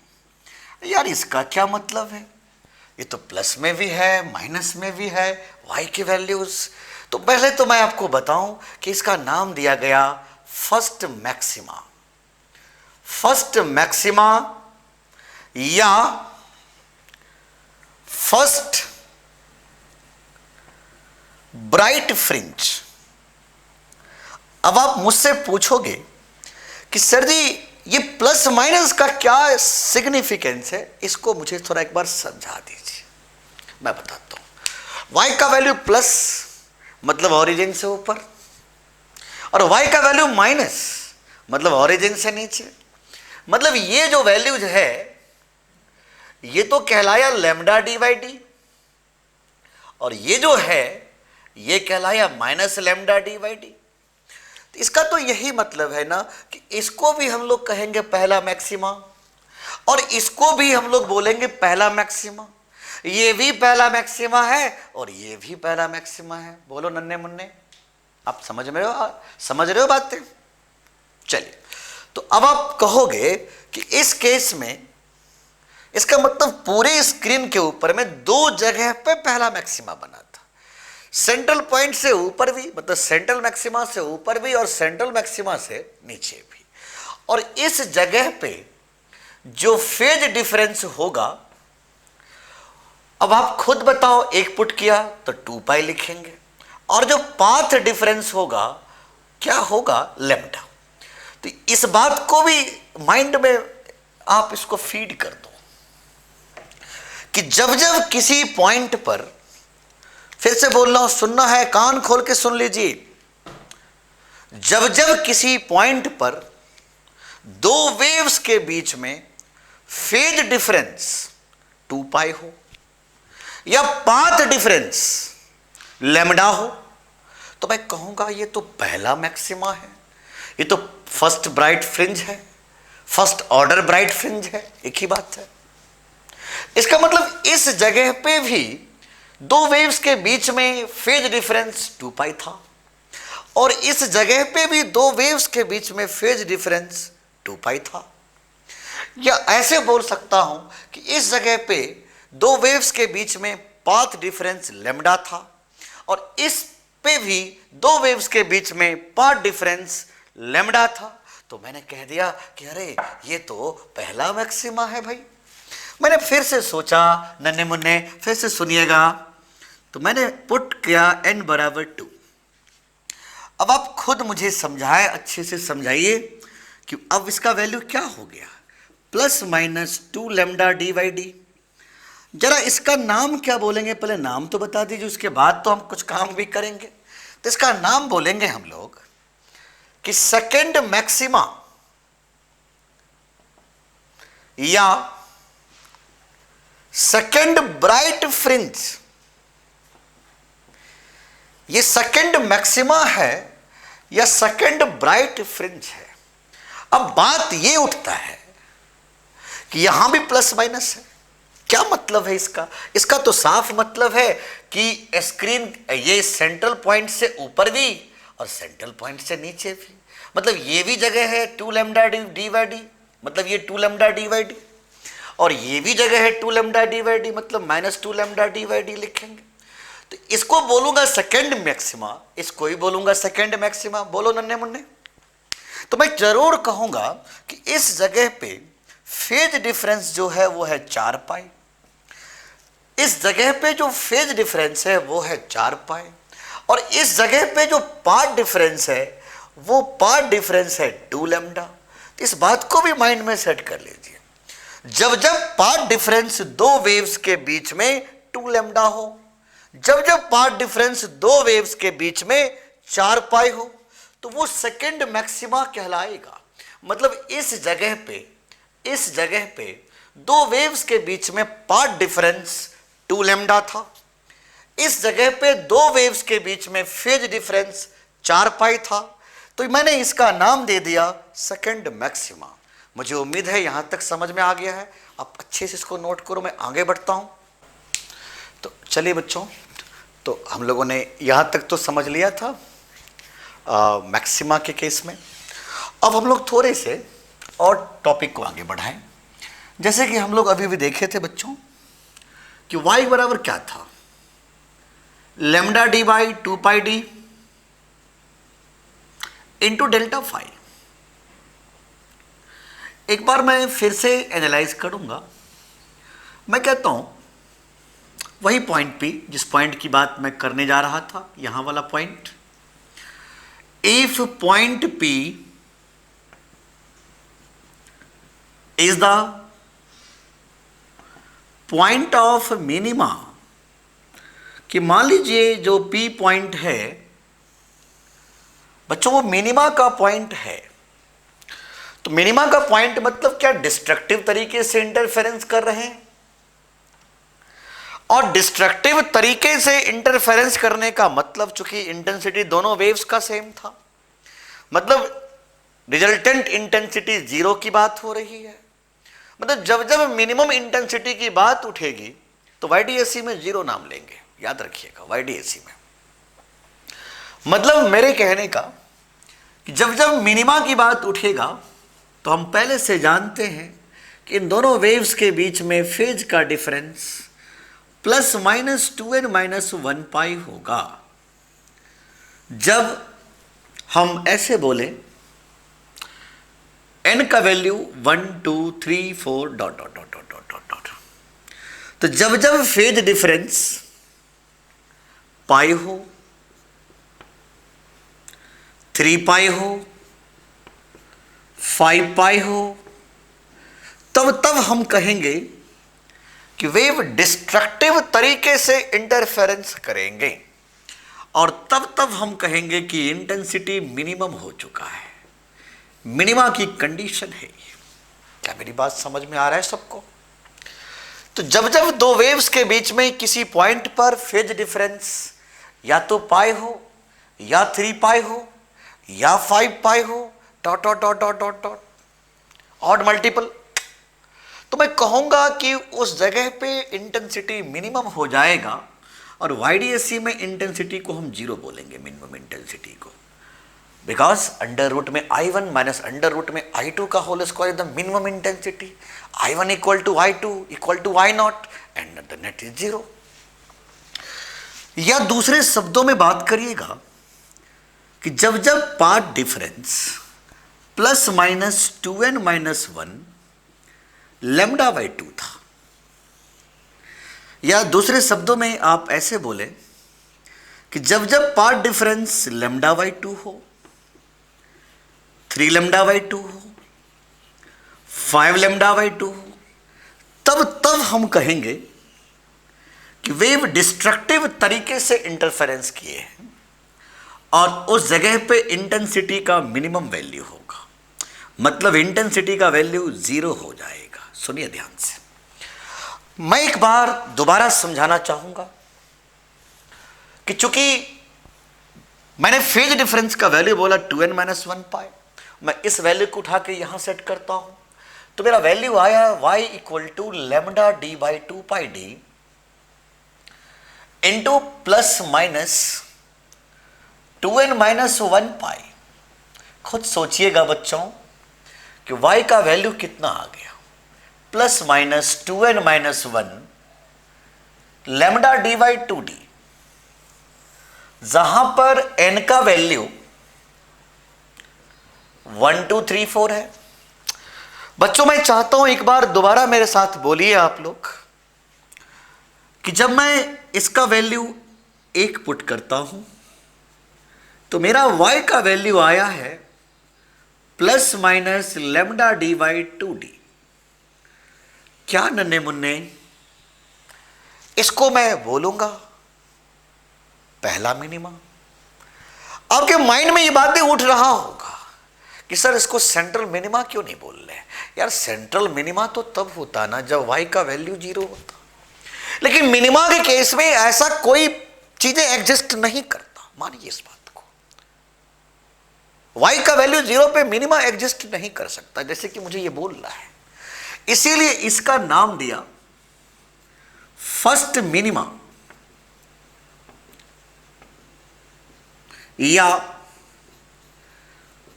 यार इसका क्या मतलब है? ये तो प्लस में भी है माइनस में भी है y के वैल्यूज। तो पहले तो मैं आपको बताऊं कि इसका नाम दिया गया फर्स्ट मैक्सिमा। फर्स्ट मैक्सिमा या फर्स्ट ब्राइट फ्रिंज। अब आप मुझसे पूछोगे कि सर जी ये प्लस माइनस का क्या सिग्निफिकेंस है, इसको मुझे थोड़ा एक बार समझा दीजिए, मैं बताता हूं। y का वैल्यू प्लस मतलब ओरिजिन से ऊपर, और y का वैल्यू माइनस मतलब ओरिजिन से नीचे। मतलब ये जो वैल्यूज है ये तो कहलाया लैम्डा डी बाई डी, और ये जो है ये कहलाया minus lambda D by D. इसका तो यही मतलब है ना कि इसको भी हम लोग कहेंगे पहला मैक्सिमा, और इसको भी हम लोग बोलेंगे पहला मैक्सिमा। ये भी पहला मैक्सिमा है और ये भी पहला मैक्सिमा है। बोलो नन्हे मुन्ने, आप समझ रहे हो बातें? चलिए, तो अब आप कहोगे कि इस केस में इसका मतलब पूरे स्क्रीन के ऊपर में दो जगह पे पहला मैक्सिमा बना था, सेंट्रल पॉइंट से ऊपर भी, मतलब सेंट्रल मैक्सिमा से ऊपर भी और सेंट्रल मैक्सिमा से नीचे भी। और इस जगह पे जो फेज डिफरेंस होगा, अब आप खुद बताओ, एक पुट किया तो 2 पाई लिखेंगे, और जो पाथ डिफरेंस होगा क्या होगा, लैम्डा। तो इस बात को भी माइंड में आप इसको फीड कर दो कि जब जब किसी पॉइंट पर, फिर से बोल रहा हूं, सुनना है कान खोल के सुन लीजिए, जब जब किसी पॉइंट पर दो वेव्स के बीच में फेज डिफरेंस 2 पाई हो या पाथ डिफरेंस लैम्डा हो, तो मैं कहूंगा ये तो पहला मैक्सिमा है, ये तो फर्स्ट ब्राइट फ्रिंज है, फर्स्ट ऑर्डर ब्राइट फ्रिंज है। एक ही बात है। इसका मतलब इस जगह पे भी दो वेव्स के बीच में फेज डिफरेंस 2 पाई था, और इस जगह पे भी दो वेव्स के बीच में फेज डिफरेंस 2 पाई था। या ऐसे बोल सकता हूं कि इस जगह पे दो वेव्स के बीच में पाथ डिफरेंस लैम्डा था, और इस पे भी दो वेव्स के बीच में पाथ डिफरेंस लैम्डा था। तो मैंने कह दिया कि अरे ये तो पहला मैक्सिमा है भाई। मैंने फिर से सोचा, नन्हे मुन्ने फिर से सुनिएगा, तो मैंने पुट किया n बराबर 2। अब आप खुद मुझे समझाए, अच्छे से समझाइए कि अब इसका वैल्यू क्या हो गया, plus minus 2 lambda D by D. जरा इसका नाम क्या बोलेंगे, पहले नाम तो बता दीजिए, उसके बाद तो हम कुछ काम भी करेंगे। तो इसका नाम बोलेंगे हम लोग कि सेकेंड मैक्सिमा या सेकेंड ब्राइट फ्रिंज। ये सेकेंड मैक्सिमा है या सेकेंड ब्राइट फ्रिंज है। अब बात ये उठता है कि यहां भी प्लस माइनस है, क्या मतलब है इसका? इसका तो साफ मतलब है कि स्क्रीन ये सेंट्रल पॉइंट से ऊपर भी और सेंट्रल पॉइंट से नीचे भी, मतलब ये भी जगह है 2 लैम्डा डी बाई डी, मतलब ये 2 लैम्डा डी बाई डी, और ये भी जगह है 2 लैम्डा डी बाई डी, मतलब -2 लैम्डा डी बाई डी लिखेंगे। तो इसको बोलूंगा सेकेंड मैक्सिमा, इसको ही बोलूंगा सेकेंड मैक्सिमा। बोलो नन्हे मुन्ने। तो मैं जरूर कहूंगा कि इस जगह पे फेज डिफरेंस जो है वो है 4 पाई, इस जगह पे जो फेज डिफरेंस है वो है 4 पाई, और इस जगह पे जो पाथ डिफरेंस है वो पाथ डिफरेंस है 2 लैम्डा। इस बात को भी माइंड में सेट कर लीजिए। जब जब पाथ डिफरेंस दो वेव्स के बीच में 2 लैम्डा हो, जब जब पाथ डिफरेंस दो वेव्स के बीच में 4 पाई हो, तो वो सेकेंड मैक्सिमा कहलाएगा। मतलब इस जगह पे दो वेव्स के बीच में पाथ डिफरेंस 2 लैम्डा था, इस जगह पे दो वेव्स के बीच में फेज डिफरेंस 4 पाई था, तो मैंने इसका नाम दे दिया सेकेंड मैक्सिमा। मुझे उम्मीद है यहां तक समझ में आ गया है। आप अच्छे से इसको नोट करो, मैं आगे बढ़ता हूं। तो चलिए बच्चों, तो हम लोगों ने यहां तक तो समझ लिया था मैक्सिमा के केस में। अब हम लोग थोड़े से और टॉपिक को आगे बढ़ाएं। जैसे कि हम लोग अभी भी देखे थे बच्चों कि y बराबर क्या था, lambda D by 2 pi D into delta phi. एक बार मैं फिर से एनालाइज करूंगा। मैं कहता हूं वही पॉइंट पे जिस पॉइंट की बात मैं करने जा रहा था, यहां वाला point, if point P is the point of minima, कि मान लीजिए जो P पॉइंट है बच्चों वो मिनिमा का पॉइंट है। तो मिनिमा का पॉइंट मतलब क्या, डिस्ट्रक्टिव तरीके से इंटरफेरेंस कर रहे हैं। और डिस्ट्रक्टिव तरीके से इंटरफेरेंस करने का मतलब, चूंकि इंटेंसिटी दोनों वेव्स का सेम था, मतलब रिजल्टेंट इंटेंसिटी जीरो की बात हो रही है। मतलब जब जब मिनिमम इंटेंसिटी की बात उठेगी तो YDAC में जीरो नाम लेंगे, याद रखिएगा YDAC में। मतलब मेरे कहने का कि जब जब मिनिमा की बात उठेगा तो हम पहले से जानते हैं कि इन दोनों वेव्स के बीच में फेज का डिफरेंस ±2n - 1 होगा। जब हम ऐसे बोले n का value 1 2 3 4 dot dot dot dot dot dot dot, तो जब जब फेज डिफरेंस पाई हो, 3 पाई हो, 5 पाई हो, तब हम कहेंगे कि वेव डिस्ट्रक्टिव तरीके से इंटरफेरेंस करेंगे, और तब हम कहेंगे कि इंटेंसिटी मिनिमम हो चुका है, मिनिमा की कंडीशन है। क्या मेरी बात समझ में आ रहा है सबको? तो जब जब दो वेव्स के बीच में किसी पॉइंट पर फेज डिफरेंस या तो पाई हो या 3 पाई हो या 5 पाई हो, dot dot dot dot dot dot odd multiple, तो मैं कहूंगा कि उस जगह पे इंटेंसिटी मिनिमम हो जाएगा। और YDAC में इंटेंसिटी को हम जीरो बोलेंगे, मिनिमम इंटेंसिटी को, बिकॉज अंडर रूट में I1 माइनस अंडर रूट में I2 का whole square is the minimum intensity, I1 equal to I2 equal to I0 and the net is zero. या दूसरे शब्दों में बात करिएगा कि जब जब पाथ डिफरेंस ±2n - 1 λ/2 था, या दूसरे शब्दों में आप ऐसे बोले कि जब जब पाथ डिफरेंस λ/2 हो, 3 λ/2 हो, 5 λ/2 हो, तब हम कहेंगे कि वेव डिस्ट्रक्टिव तरीके से इंटरफेरेंस किए हैं, और उस जगह पे इंटेंसिटी का मिनिमम वैल्यू होगा, मतलब इंटेंसिटी का वैल्यू जीरो हो जाएगा। सुनिए ध्यान से, मैं एक बार दोबारा समझाना चाहूंगा कि चूंकि मैंने फेज डिफरेंस का वैल्यू बोला 2n - 1 पाई, मैं इस वैल्यू को उठा के यहां सेट करता हूं, तो मेरा वैल्यू आया y equal to λd/2 pi d into ±2n - 1 pi. खुद सोचिएगा बच्चों कि y का वैल्यू कितना आ गया, ±2n - 1 λd/2d, जहां पर n का वैल्यू 1 2 3 4 है। बच्चों मैं चाहता हूं एक बार दोबारा मेरे साथ बोलिए आप लोग कि जब मैं इसका वैल्यू 1 पुट करता हूं तो मेरा y का वैल्यू आया है ±λd/2d। क्या नन्हे मुन्ने, इसको मैं बोलूंगा पहला मिनिमा। आपके माइंड में ये बातें उठ रहा होगा कि सर इसको सेंट्रल मिनिमा क्यों नहीं बोल रहे? यार सेंट्रल मिनिमा तो तब होता ना जब y का वैल्यू जीरो होता, लेकिन मिनिमा के केस में ऐसा कोई चीजें एग्जिस्ट नहीं करता। मानिए इस बात को, y का वैल्यू जीरो पे मिनिमा एग्जिस्ट नहीं कर सकता, जैसे कि मुझे ये बोलना है। इसीलिए इसका नाम दिया फर्स्ट मिनिमा या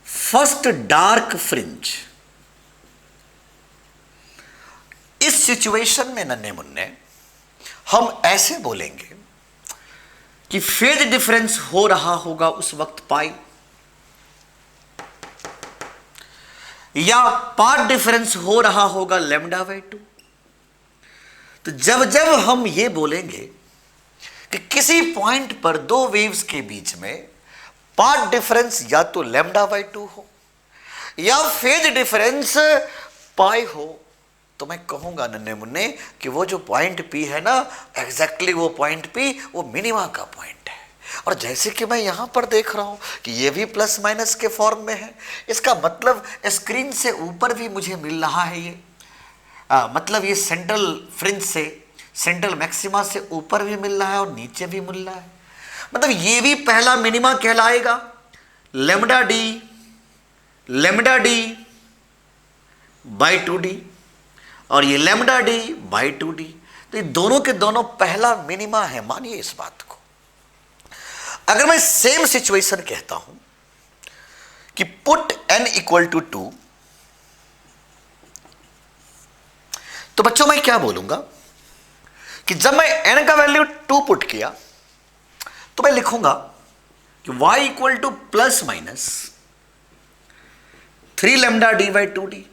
फर्स्ट डार्क फ्रिंज। इस सिचुएशन में नन्हे मुन्ने हम ऐसे बोलेंगे कि फेज डिफरेंस हो रहा होगा उस वक्त पाई, या पाथ डिफरेंस हो रहा होगा λ/2। तो जब जब हम ये बोलेंगे कि किसी पॉइंट पर दो वेव्स के बीच में पाथ डिफरेंस या तो λ/2 हो या फेज डिफरेंस पाई हो तो मैं कहूंगा नन्हे मुन्ने कि वो जो पॉइंट P है ना, एग्जैक्टली वो पॉइंट P वो मिनिमा का पॉइंट है। और जैसे कि मैं यहां पर देख रहा हूं कि ये भी प्लस माइनस के फॉर्म में है, इसका मतलब स्क्रीन से ऊपर भी मुझे मिल रहा है ये, मतलब ये सेंट्रल फ्रिंज से, सेंट्रल मैक्सिमा से ऊपर भी मिल रहा है और नीचे भी मिल रहा है। मतलब ये भी पहला मिनिमा कहलाएगा, लेमडा डी बाई 2d, और ये लेमडा डी बाई 2d। तो ये दोनों के दोनों पहला मिनिमा है, मानिए इस बात को। अगर मैं सेम सिचुएशन कहता हूं कि पुट n इक्वल टू 2, तो बच्चों मैं क्या बोलूंगा कि जब मैं n का वैल्यू 2 पुट किया तो मैं लिखूंगा कि y equal two plus minus 3 lambda D by 2d।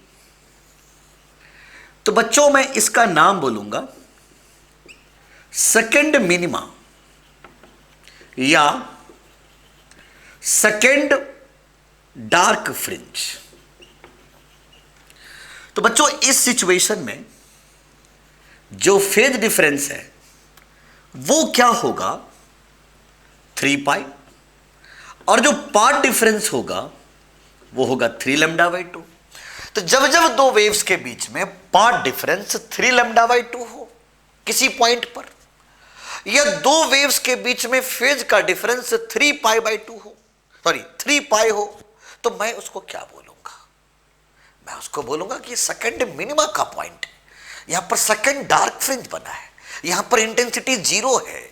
तो बच्चों मैं इसका नाम बोलूंगा सेकेंड मिनिमा या सेकेंड डार्क फ्रिंज। तो बच्चों इस सिचुएशन में जो फेज डिफरेंस है वो क्या होगा, 3 पाई, और जो पार्ट डिफरेंस होगा वो होगा 3 लेमडा बाई 2। तो जब जब दो वेव्स के बीच में पार्ट डिफरेंस 3 लेमडा बाई 2 हो किसी पॉइंट पर, या दो वेव्स के बीच में फेज का डिफरेंस 3 पाई बाई 2 हो, सॉरी 3 पाई हो, तो मैं उसको क्या बोलूंगा, मैं उसको बोलूंगा कि सेकंड मिनिमा का पॉइंट है। यहां पर सेकंड डार्क फ्रिंज बना है, यहां पर इंटेंसिटी 0 है,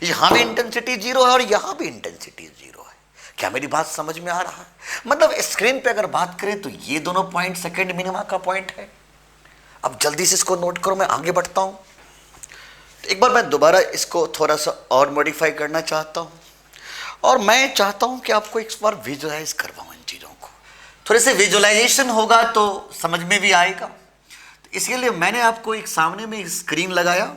यहां भी इंटेंसिटी 0 है और यहां भी इंटेंसिटी 0 है। क्या मेरी बात समझ में आ रहा है? मतलब स्क्रीन पे अगर बात करें तो ये दोनों पॉइंट सेकंड मिनिमा का पॉइंट है। अब जल्दी से इसको नोट करो, मैं आगे बढ़ता हूं। तो एक बार मैं दोबारा इसको थोड़ा सा और मॉडिफाई करना चाहता हूं, और मैं चाहता हूं कि आपको एक बार विजुअलाइज करवाऊं इन चीज़ों को। थोड़े से विजुअलाइजेशन होगा तो समझ में भी आएगा। तो इसके लिए मैंने आपको एक सामने में स्क्रीन लगाया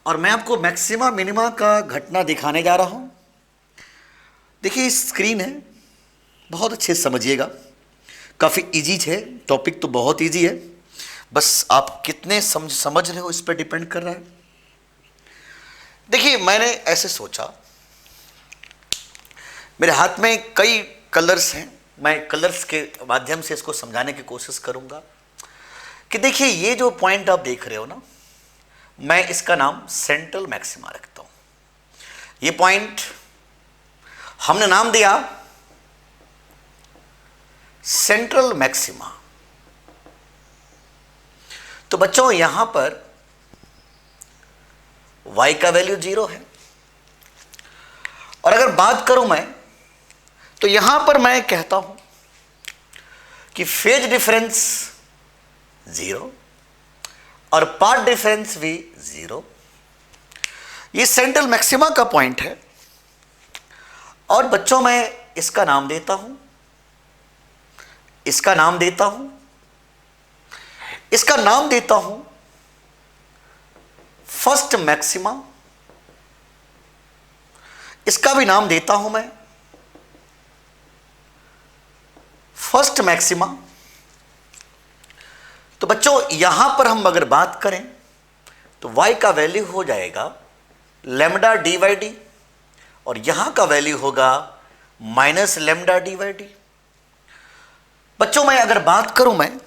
और मैं आपको मैक्सिमा मिनिमा का घटना दिखाने जा रहा हूं। देखिए स्क्रीन है, बहुत अच्छे से समझिएगा, काफ़ी इजी है, टॉपिक तो बहुत इजी है, बस आप कितने समझ रहे हो इस पर डिपेंड कर रहा है। देखिए मैंने ऐसे सोचा, मेरे हाथ में कई कलर्स हैं, मैं कलर्स के माध्यम से इसको समझाने की कोशिश करूंगा कि देखिए ये जो पॉइंट आप देख रहे हो ना, मैं इसका नाम सेंट्रल मैक्सिमा रखता हूं। ये पॉइंट हमने नाम दिया सेंट्रल मैक्सिमा। तो बच्चों यहां पर y का वैल्यू 0 है, और अगर बात करूं मैं तो यहां पर मैं कहता हूं कि फेज डिफरेंस 0 और पार्ट डिफरेंस भी 0। ये सेंट्रल मैक्सिमा का पॉइंट है, और बच्चों मैं इसका नाम देता हूं, इसका नाम देता हूं, इसका नाम देता हूं फर्स्ट मैक्सिमा, इसका भी नाम देता हूं मैं फर्स्ट मैक्सिमा। तो बच्चों यहां पर हम अगर बात करें तो y का वैल्यू हो जाएगा लेमडा डी बाई डी, और यहां का वैल्यू होगा minus lambda D by D. बच्चों मैं अगर बात करूं मैं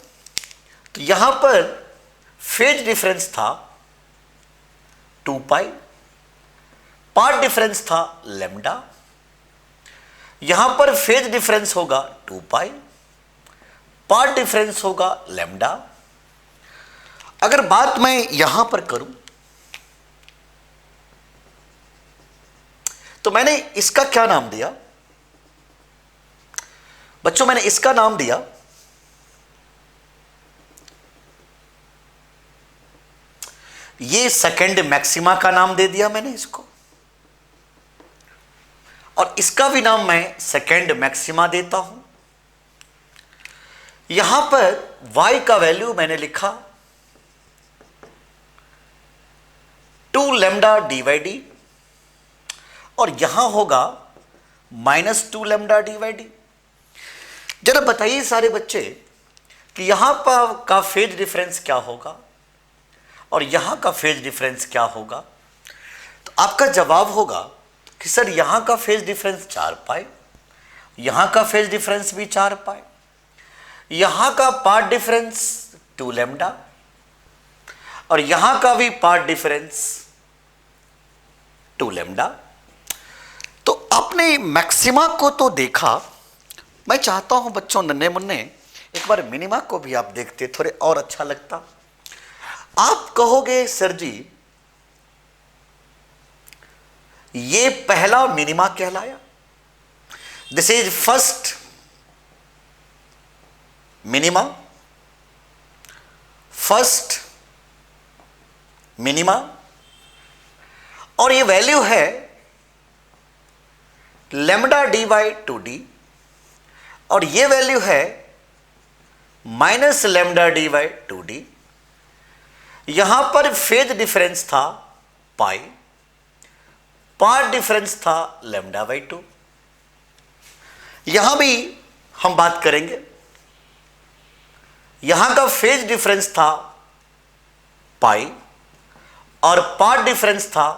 तो यहां पर फेज डिफरेंस था 2 पाई, पार्ट डिफरेंस था लेमडा, यहां पर फेज डिफरेंस होगा 2 पाई, पार्ट डिफरेंस होगा लेमडा। अगर बात मैं यहां पर करूं तो मैंने इसका क्या नाम दिया बच्चों, मैंने इसका नाम दिया ये सेकंड मैक्सिमा का नाम दे दिया मैंने इसको, और इसका भी नाम मैं सेकंड मैक्सिमा देता हूं। यहां पर y का वैल्यू मैंने लिखा 2 लेमडा डी बाई डी, और यहां होगा -2 लेमडा डी बाई डी। जरा बताइए सारे बच्चे कि यहां पर का फेज डिफरेंस क्या होगा और यहां का फेज डिफरेंस क्या होगा, तो आपका जवाब होगा कि सर यहां का फेज डिफरेंस 4 पाई, यहां का फेज डिफरेंस भी 4 पाई, यहां का पार्ट डिफरेंस 2 लैम्डा और यहां का भी पार्ट डिफरेंस 2 लैम्डा। तो आपने मैक्सिमा को तो देखा, मैं चाहता हूं बच्चों नन्हे मुन्ने एक बार मिनिमा को भी आप देखते, थोड़े और अच्छा लगता। आप कहोगे सर जी ये पहला मिनिमा कहलाया, this is first minima, first minima, और ये वैल्यू है लैम्डा डी बाई 2d और ये वैल्यू है minus lambda D by 2d। यहां पर फेज डिफरेंस था पाई, पार्ट डिफरेंस था लैम्डा बाई 2। यहां भी हम बात करेंगे, यहां का फेज डिफरेंस था पाई और पार्ट डिफरेंस था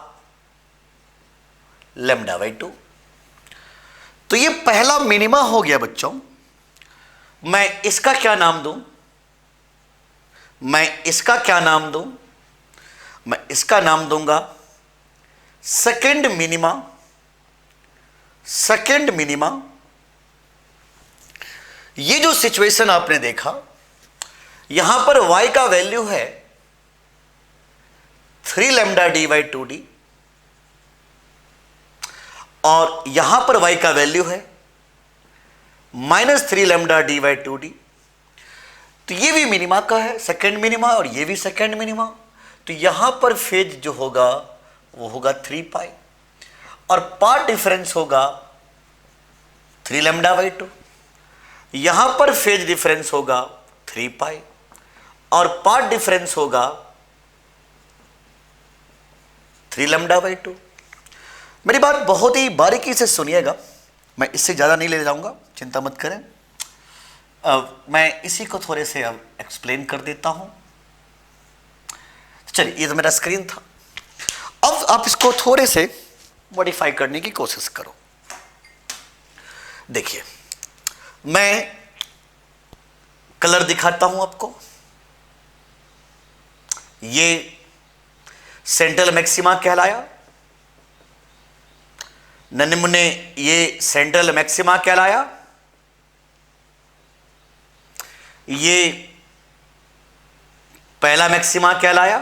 लैम्डा बाई 2। तो ये पहला मिनिमा हो गया बच्चों। मैं इसका क्या नाम दूं, मैं इसका क्या नाम दूं, मैं इसका नाम दूंगा सेकंड मिनिमा, सेकंड मिनिमा। ये जो सिचुएशन आपने देखा, यहां पर y का वैल्यू है 3 लैम्डा डी बाई 2d और यहां पर y का वैल्यू है minus 3 lambda D by 2d। तो ये भी मिनिमा का है, सेकंड मिनिमा, और ये भी सेकंड मिनिमा। तो यहां पर फेज जो होगा वो होगा 3 पाई और पार्ट डिफरेंस होगा 3 लैम्डा बाई 2। यहां पर फेज डिफरेंस होगा 3 पाई और पार्ट डिफरेंस होगा 3 लैम्डा बाई 2। मेरी बात बहुत ही बारीकी से सुनिएगा, मैं इससे ज़्यादा नहीं ले जाऊंगा, चिंता मत करें। मैं इसी को थोड़े से अब एक्सप्लेन कर देता हूं। चलिए, ये तो मेरा स्क्रीन था। अब आप इसको थोड़े से मॉडिफाई करने की कोशिश करो। देखिए, मैं कलर दिखाता हूं आपको। ये सेंट्रल मैक्सिमा कहलाया, नन्हे मुन्ने ये सेंट्रल मैक्सिमा कहलाया। ये पहला मैक्सिमा कहलाया,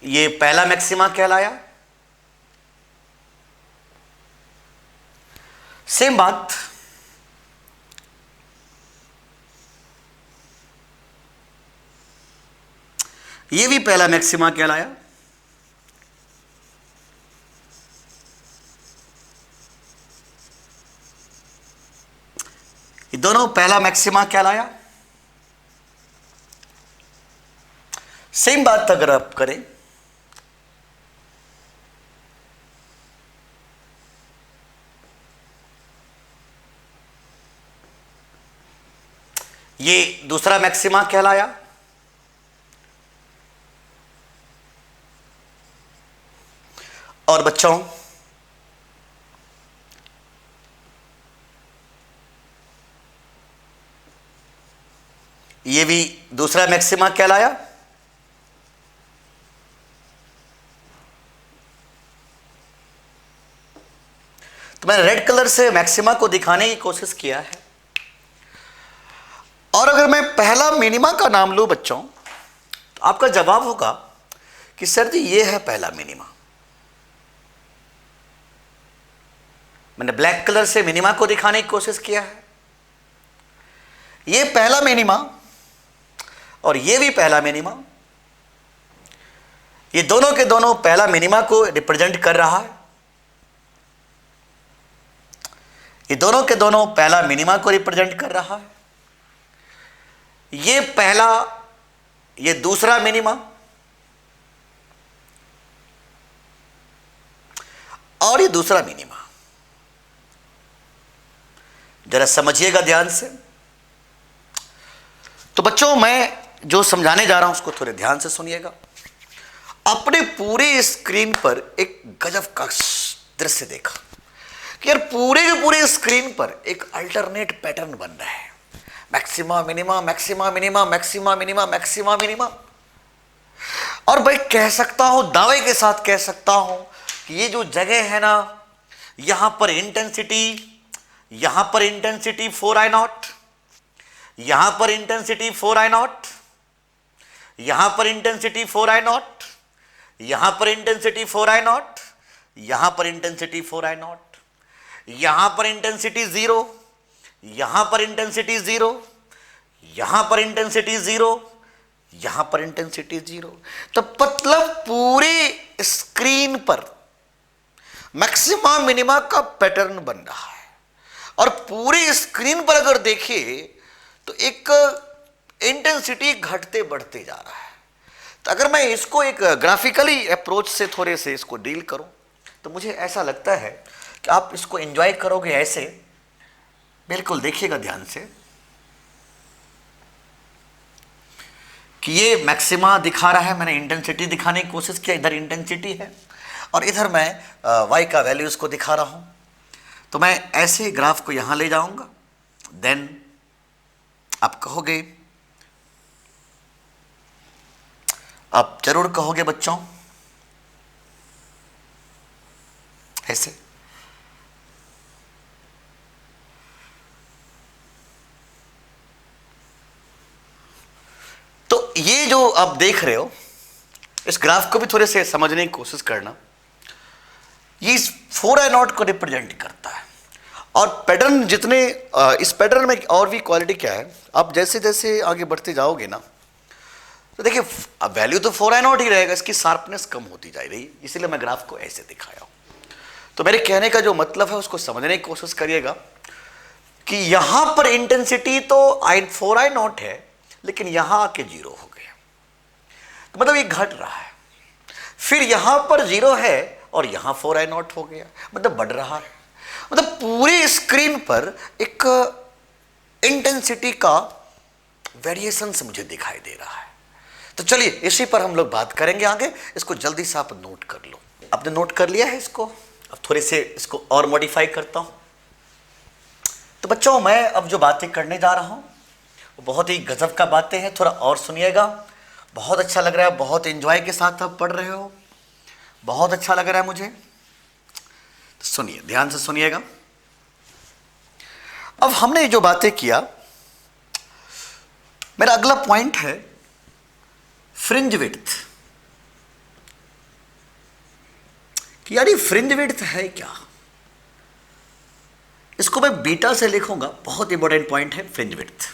ये पहला मैक्सिमा कहलाया। सेम बात ये भी पहला मैक्सिमा कहलाया। ये दोनों पहला मैक्सिमा कहलाया। सेम बात अगर आप करें, ये दूसरा मैक्सिमा कहलाया। और बच्चों, ये भी दूसरा मैक्सिमा कहलाया। तो मैंने रेड कलर से मैक्सिमा को दिखाने की कोशिश किया है। और अगर मैं पहला मिनिमा का नाम लूं बच्चों, तो आपका जवाब होगा कि सर जी ये है पहला मिनिमा। मैंने ब्लैक कलर से मिनिमा को दिखाने की कोशिश किया है। ये पहला मिनिमा और ये भी पहला मिनिमा, ये दोनों के दोनों पहला मिनिमा को रिप्रेजेंट कर रहा है। ये दोनों के दोनों पहला मिनिमा को रिप्रेजेंट कर रहा है। ये पहला, ये दूसरा मिनिमा और ये दूसरा मिनिमा। जरा समझिएगा ध्यान से। तो बच्चों, मैं जो समझाने जा रहा हूं उसको थोड़े ध्यान से सुनिएगा। अपने पूरे स्क्रीन पर एक गजब का दृश्य देखा कि यार पूरे के पूरे स्क्रीन पर एक अल्टरनेट पैटर्न बन रहा है। Maxima minima, maxima minima, maxima minima, maxima minima. और भाई कह सकता हूं, दावे के साथ कह सकता हूं कि ये जो जगह है ना, यहां पर इंटेंसिटी 4I0, यहां पर इंटेंसिटी 4I0, यहां पर इंटेंसिटी 4I0, यहां पर इंटेंसिटी 4I0, यहां पर इंटेंसिटी 4I0, यहां पर इंटेंसिटी 0, यहां पर इंटेंसिटी 0, यहां पर इंटेंसिटी 0, यहां पर इंटेंसिटी 0। तो मतलब पूरे स्क्रीन पर मैक्सिमा मिनिमा का पैटर्न बन रहा है। और पूरे स्क्रीन पर अगर देखिए तो एक इंटेंसिटी घटते बढ़ते जा रहा है। तो अगर मैं इसको एक ग्राफिकली अप्रोच से थोड़े से इसको डील करूं तो मुझे ऐसा लगता है कि आप इसको एंजॉय करोगे ऐसे। बिल्कुल देखिएगा ध्यान से कि ये मैक्सिमा दिखा रहा है, मैंने इंटेंसिटी दिखाने की कोशिश किया, इधर इंटेंसिटी है और इधर मैं वाई का वैल्यूज को दिखा रहा हूं। तो मैं ऐसे ग्राफ को यहां ले जाऊंगा, देन आप कहोगे, आप जरूर कहोगे बच्चों ऐसे। तो ये जो आप देख रहे हो, इस ग्राफ को भी थोड़े से समझने की कोशिश करना। ये 4I0 को रिप्रेजेंट करता है। और पैटर्न जितने इस पैटर्न में और भी क्वालिटी क्या है, आप जैसे जैसे आगे बढ़ते जाओगे ना, तो देखिए वैल्यू तो 4I0 ही रहेगा, इसकी शार्पनेस कम होती जा रही, इसीलिए मैं ग्राफ को ऐसे दिखाया हूं। तो मेरे कहने का जो मतलब है उसको समझने की कोशिश करिएगा कि यहां पर इंटेंसिटी तो 4I0 है, लेकिन यहां आके 0 हो गया। तो मतलब ये घट रहा है। फिर यहां पर 0 है और यहां 4I0 हो गया, मतलब बढ़ रहा है। मतलब पूरे स्क्रीन पर एक इंटेंसिटी का वेरिएशंस मुझे दिखाई दे रहा है। तो चलिए इसी पर हम लोग बात करेंगे आगे। इसको जल्दी से आप नोट कर लो। आपने नोट कर लिया है इसको? अब थोड़े से इसको और मॉडिफाई करता हूं। तो बच्चों, मैं अब जो बातें करने जा रहा हूं वो बहुत ही गजब का बातें हैं, थोड़ा और सुनिएगा। बहुत अच्छा लग रहा है, बहुत एंजॉय के साथ आप पढ़ रहे हो, बहुत अच्छा लग रहा है मुझे। तो सुनिए, ध्यान से सुनिएगा। अब हमने जो बातें किया, मेरा अगला पॉइंट है फ्रिंज विड्थ। कि यार ये फ्रिंज विड्थ है क्या? इसको मैं बीटा से लिखूंगा। बहुत इंपॉर्टेंट पॉइंट है फ्रिंज विड्थ।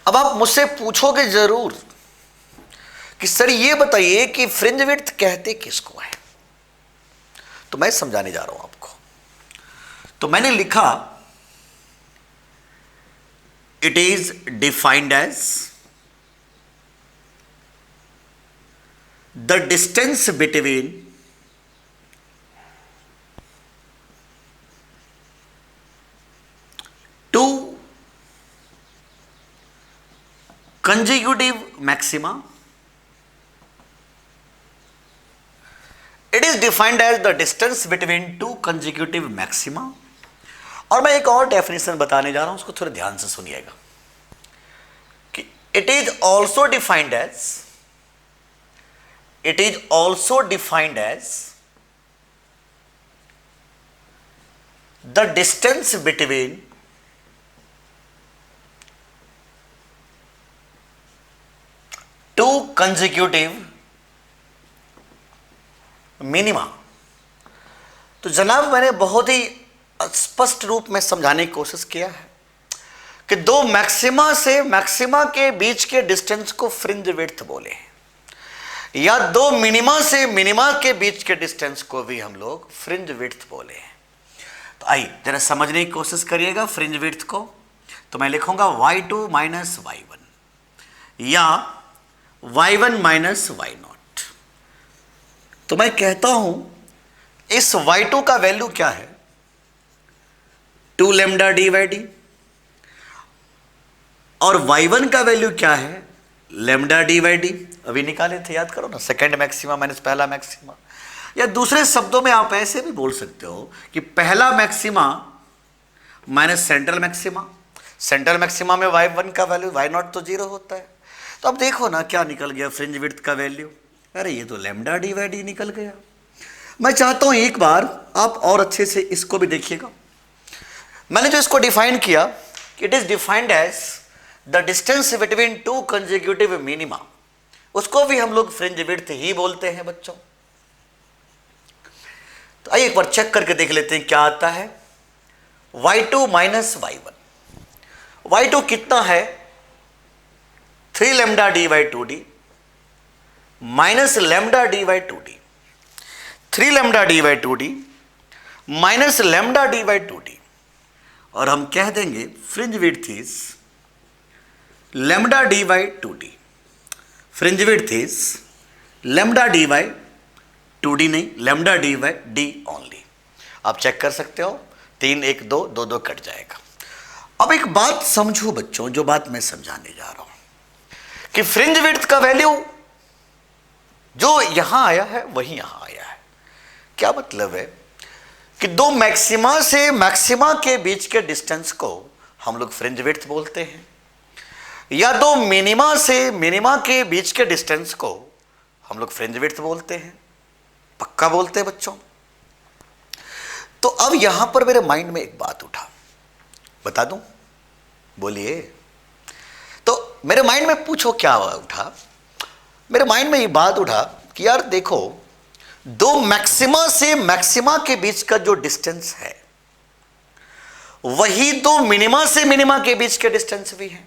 अब आप मुझसे पूछोगे जरूर कि सर ये बताइए कि फ्रिंज विड्थ कहते किसको है? तो मैं समझाने जा रहा हूं आपको। तो मैंने लिखा, it is defined as the distance between two consecutive maxima. It is defined as the distance between two consecutive maxima. और मैं एक और डेफिनेशन बताने जा रहा हूं, उसको थोड़ा ध्यान से सुनिएगा कि it is also defined as the distance between to consecutive minima. तो जनाब मैंने बहुत ही स्पष्ट रूप में समझाने की कोशिश किया है कि दो मैक्सिमा से मैक्सिमा के बीच के डिस्टेंस को फ्रिंज विड्थ बोले, या दो मिनिमा से मिनिमा के बीच के डिस्टेंस को भी हम लोग फ्रिंज विड्थ बोले। तो आइए जरा समझने की कोशिश करिएगा फ्रिंज विड्थ को। तो मैं लिखूंगा y2 माइनस y1 या y1 माइनस y0। तो मैं कहता हूं इस y2 का वैल्यू क्या है? 2 लैम्डा डी बाई डी। और y1 का वैल्यू क्या है? Lambda D by D. अभी निकाले थे, याद करो ना, सेकेंड मैक्सिमा माइनस पहला मैक्सिमा। या दूसरे शब्दों में आप ऐसे भी बोल सकते हो कि पहला maxima minus central maxima. Central maxima में y1 का वैल्यू y0 तो 0 होता है। तो अब देखो ना क्या निकल गया फ्रिंज विड्थ का वैल्यू। अरे ये तो लैम्डा डी बाई डी निकल गया। मैं चाहता हूं एक बार आप और अच्छे से इसको भी देखिएगा। मैंने जो इसको डिफाइन किया, it is defined as the distance between two consecutive minima, उसको भी हम लोग फ्रिंज विड्थ ही बोलते हैं बच्चों। तो आइए एक बार चेक करके देख लेते हैं क्या आता है। y2 माइनस y1, y2 कितना है? 3 lambda D by 2 D minus lambda D by 2 D. 3 lambda D by 2 D minus lambda D by 2 D. और हम कह देंगे fringe width is lambda D by 2 D. Fringe width is lambda D by 2 D, नहीं lambda D by D only. आप check कर सकते हो, 3 1 2 2 2 cut जाएगा। अब एक बात समझो बच्चों, जो बात मैं समझाने जा रहा हूं कि फ्रिंज विड्थ का वैल्यू जो यहां आया है वही यहां आया है। क्या मतलब है कि दो मैक्सिमा से मैक्सिमा के बीच के डिस्टेंस को हम लोग फ्रिंज विड्थ बोलते हैं, या दो मिनिमा से मिनिमा के बीच के डिस्टेंस को हम लोग फ्रिंज विड्थ बोलते हैं। पक्का बोलते हैं बच्चों। तो अब यहां पर मेरे माइंड में एक बात उठा, बता दूं? बोलिए। तो मेरे माइंड में पूछो क्या उठा? मेरे माइंड में ये बात उठा कि यार देखो, दो मैक्सिमा से मैक्सिमा के बीच का जो डिस्टेंस है वही दो मिनिमा से मिनिमा के बीच के डिस्टेंस भी है।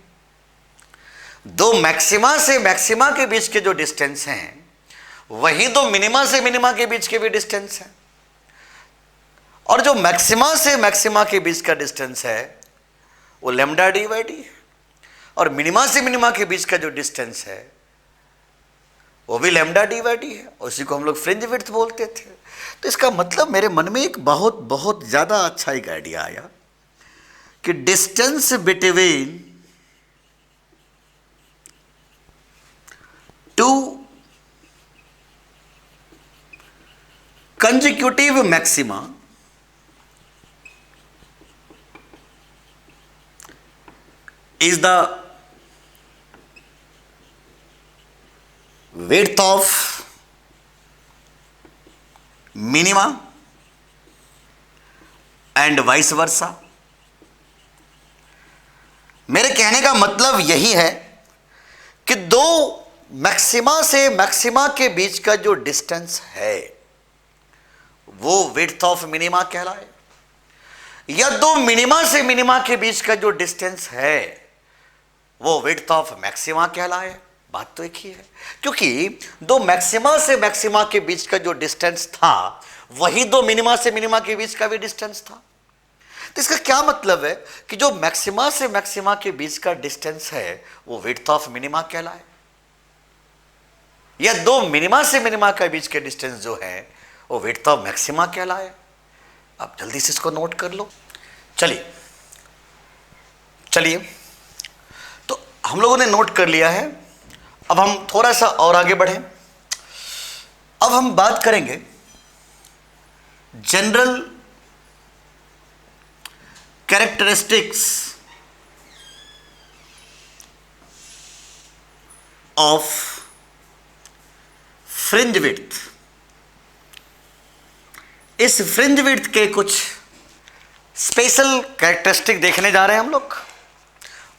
दो मैक्सिमा से मैक्सिमा के बीच के जो डिस्टेंस हैं वही दो मिनिमा से मिनिमा के बीच के भी डिस्टेंस है। और जो मैक्सिमा से मैक्सिमा के बीच का डिस्टेंस है वो लैम्डा डी बाई डी है, और मिनिमा से मिनिमा के बीच का जो डिस्टेंस है वो भी लैम्डा डी बाई डी है, उसी को हम लोग फ्रिंज विड्थ बोलते थे। तो इसका मतलब मेरे मन में एक बहुत बहुत ज्यादा अच्छा एक आइडिया आया कि distance between two consecutive maxima is the width of minima and vice versa। मेरे कहने का मतलब यही है कि दो मैक्सिमा से मैक्सिमा के बीच का जो डिस्टेंस है वो विड्थ ऑफ मिनिमा कहलाए, या दो मिनिमा से मिनिमा के बीच का जो डिस्टेंस है वो विड्थ ऑफ मैक्सिमा कहलाए। बात तो एक ही है, क्योंकि दो मैक्सिमा से मैक्सिमा के बीच का जो डिस्टेंस था वही दो मिनिमा से मिनिमा के बीच का भी डिस्टेंस था। तो इसका क्या मतलब है कि जो मैक्सिमा से मैक्सिमा के बीच का डिस्टेंस है वो विड्थ ऑफ मिनिमा कहलाए, या दो मिनिमा से मिनिमा के बीच के डिस्टेंस जो है वो विड्थ ऑफ मैक्सिमा कहलाए। आप जल्दी से इसको नोट कर लो। चलिए तो हम लोगों ने नोट कर लिया है। अब हम थोड़ा सा और आगे बढ़ें। अब हम बात करेंगे general characteristics of fringe width. इस फ्रिंज विड्थ के कुछ स्पेशल कैरेक्टरिस्टिक देखने जा रहे हैं हम लोग।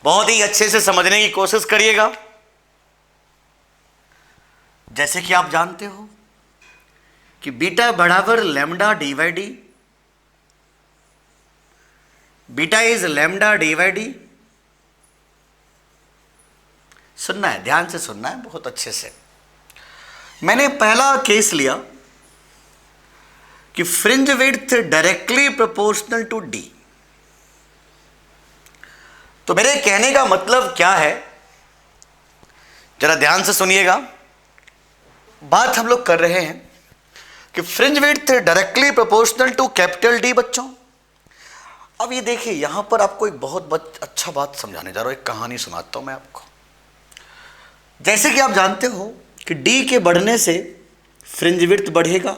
बहुत ही अच्छे से समझने की कोशिश करिएगा। जैसे कि आप जानते हो कि बीटा बराबर lambda D by D, beta is lambda D by D. सुनना है, ध्यान से सुनना है, बहुत अच्छे से। मैंने पहला केस लिया कि fringe width directly proportional to D. तो मेरे कहने का मतलब क्या है, जरा ध्यान से सुनिएगा। बात हम लोग कर रहे हैं कि fringe width directly proportional to capital D बच्चों। अब ये देखिए यहां पर आपको एक बहुत अच्छा बात समझाने जा रहा हूं, एक कहानी सुनाता हूं मैं आपको। जैसे कि आप जानते हो कि डी के बढ़ने से फ्रिंज विड्थ बढ़ेगा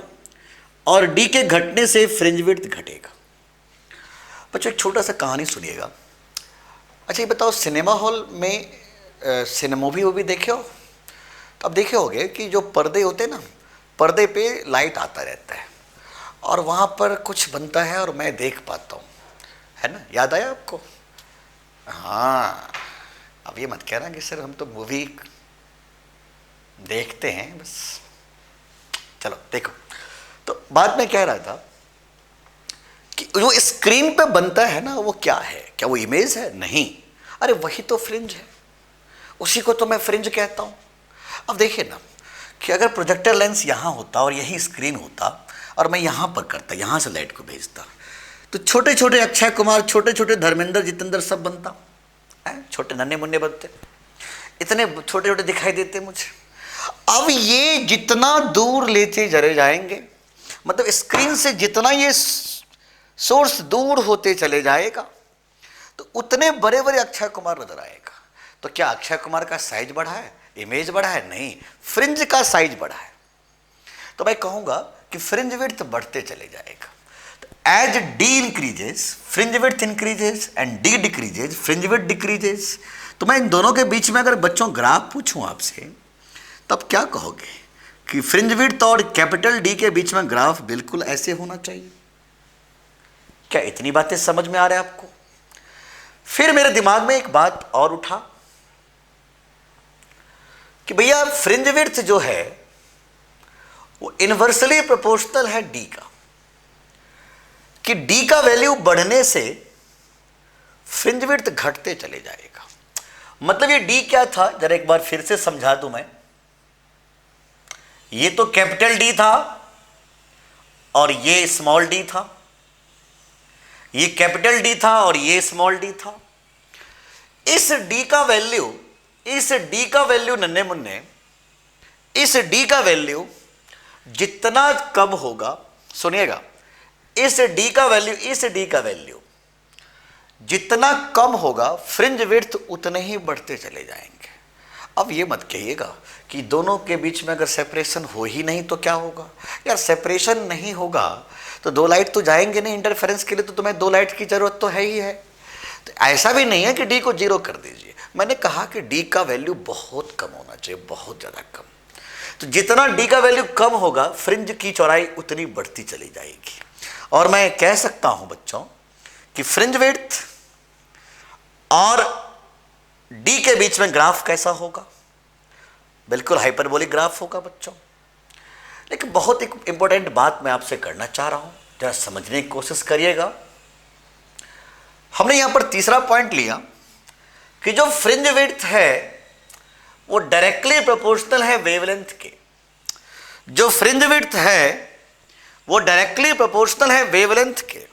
और डी के घटने से फ्रिंज विड्थ घटेगा। बच्चों एक छोटा सा कहानी सुनिएगा। अच्छा ये बताओ, सिनेमा हॉल में मूवी वो भी देखे हो? तो अब देखे होगे कि जो पर्दे होते हैं ना, पर्दे पे लाइट आता रहता है और वहाँ पर कुछ बनता है और मैं देख पाता हूँ, है ना? याद आया आपको? हाँ, अब ये मत कहना कि सर हम तो मूवी देखते हैं बस। चलो देखो, तो बात मैं कह रहा था कि जो स्क्रीन पे बनता है ना वो क्या है? क्या वो इमेज है? नहीं, अरे वही तो फ्रिंज है, उसी को तो मैं फ्रिंज कहता हूँ। अब देखिए ना कि अगर प्रोजेक्टर लेंस यहाँ होता और यही स्क्रीन होता और मैं यहाँ पर करता, यहाँ से लाइट को भेजता, तो छोटे छोटे अक्षय कुमार, छोटे छोटे धर्मेंद्र, जितेंद्र सब बनता है, छोटे नन्हे मुन्ने बनते, इतने छोटे छोटे दिखाई देते मुझे। अब ये जितना दूर लेते चले जाएंगे, मतलब स्क्रीन से जितना ये सोर्स दूर होते चले जाएगा तो उतने बड़े बड़े अक्षय कुमार नजर आएगा। तो क्या अक्षय कुमार का साइज बढ़ा है, इमेज बढ़ा है? नहीं, फ्रिंज का साइज बढ़ा है। तो मैं कहूंगा कि फ्रिंज विड्थ बढ़ते चले जाएगा। तो as D increases fringe width increases and D decreases fringe width decreases. तो मैं इन दोनों के बीच में अगर बच्चों ग्राफ पूछूं आपसे, तब क्या कहोगे कि फ्रिंज विड्थ और कैपिटल डी के बीच में ग्राफ बिल्कुल ऐसे होना चाहिए। क्या इतनी बातें समझ में आ रहा है आपको? फिर मेरे दिमाग में एक बात और उठा कि भैया फ्रिंज विड्थ जो है वो इनवर्सली प्रोपोर्शनल है डी का, कि डी का वैल्यू बढ़ने से फ्रिंज विड्थ घटते चले जाएगा। मतलब ये डी क्या था, जरा एक बार फिर से समझा दूं मैं। ये तो कैपिटल डी था और ये स्मॉल डी था, ये कैपिटल डी था और ये स्मॉल डी था। इस डी का वैल्यू नन्हे मुन्ने, इस डी का वैल्यू जितना कम होगा, सुनिएगा, इस डी का वैल्यू जितना कम होगा फ्रिंज विड्थ उतने ही बढ़ते चले जाएंगे। अब ये मत कहिएगा कि दोनों के बीच में अगर सेपरेशन हो ही नहीं तो क्या होगा। यार सेपरेशन नहीं होगा तो दो लाइट तो जाएंगे नहीं इंटरफेरेंस के लिए, तो तुम्हें दो लाइट की जरूरत तो है ही है। तो ऐसा भी नहीं है कि डी को जीरो कर दीजिए, मैंने कहा कि डी का वैल्यू बहुत कम होना चाहिए, बहुत ज़्यादा कम। तो जितना डी का वैल्यू कम होगा फ्रिंज की चौड़ाई उतनी बढ़ती चली जाएगी। और मैं कह सकता हूं बच्चों कि फ्रिंज विड्थ और डी के बीच में ग्राफ कैसा होगा? बिल्कुल हाइपरबोलिक ग्राफ होगा बच्चों। लेकिन बहुत एक इंपॉर्टेंट बात मैं आपसे करना चाह रहा हूं, जरा समझने की कोशिश करिएगा। हमने यहां पर तीसरा पॉइंट लिया कि जो फ्रिंज विड्थ है वो डायरेक्टली प्रोपोर्शनल है वेवलेंथ के। जो फ्रिंज विड्थ है वो डायरेक्टली प्रोपोर्शनल है वेवलेंथ के,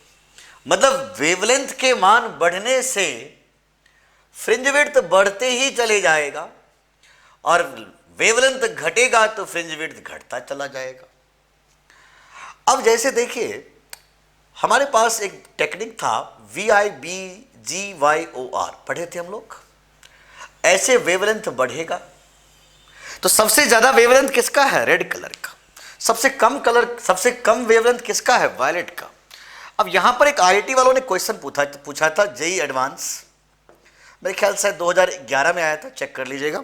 मतलब वेवलेंथ के मान बढ़ने से फ्रिंज विड्थ बढ़ते ही चले जाएगा और वेवलेंथ घटेगा तो फ्रिंज विड्थ घटता चला जाएगा। अब जैसे देखिए हमारे पास एक टेक्निक था VIBGYOR, पढ़े थे हम लोग। ऐसे वेवलेंथ बढ़ेगा तो सबसे ज्यादा वेवलेंथ किसका है? रेड कलर का। सबसे कम वेवलेंथ किसका है? वायलेट का। अब यहां पर एक IIT वालों ने क्वेश्चन पूछा था, जेई एडवांस, मेरे ख्याल से 2011 में आया था, चेक कर लीजिएगा।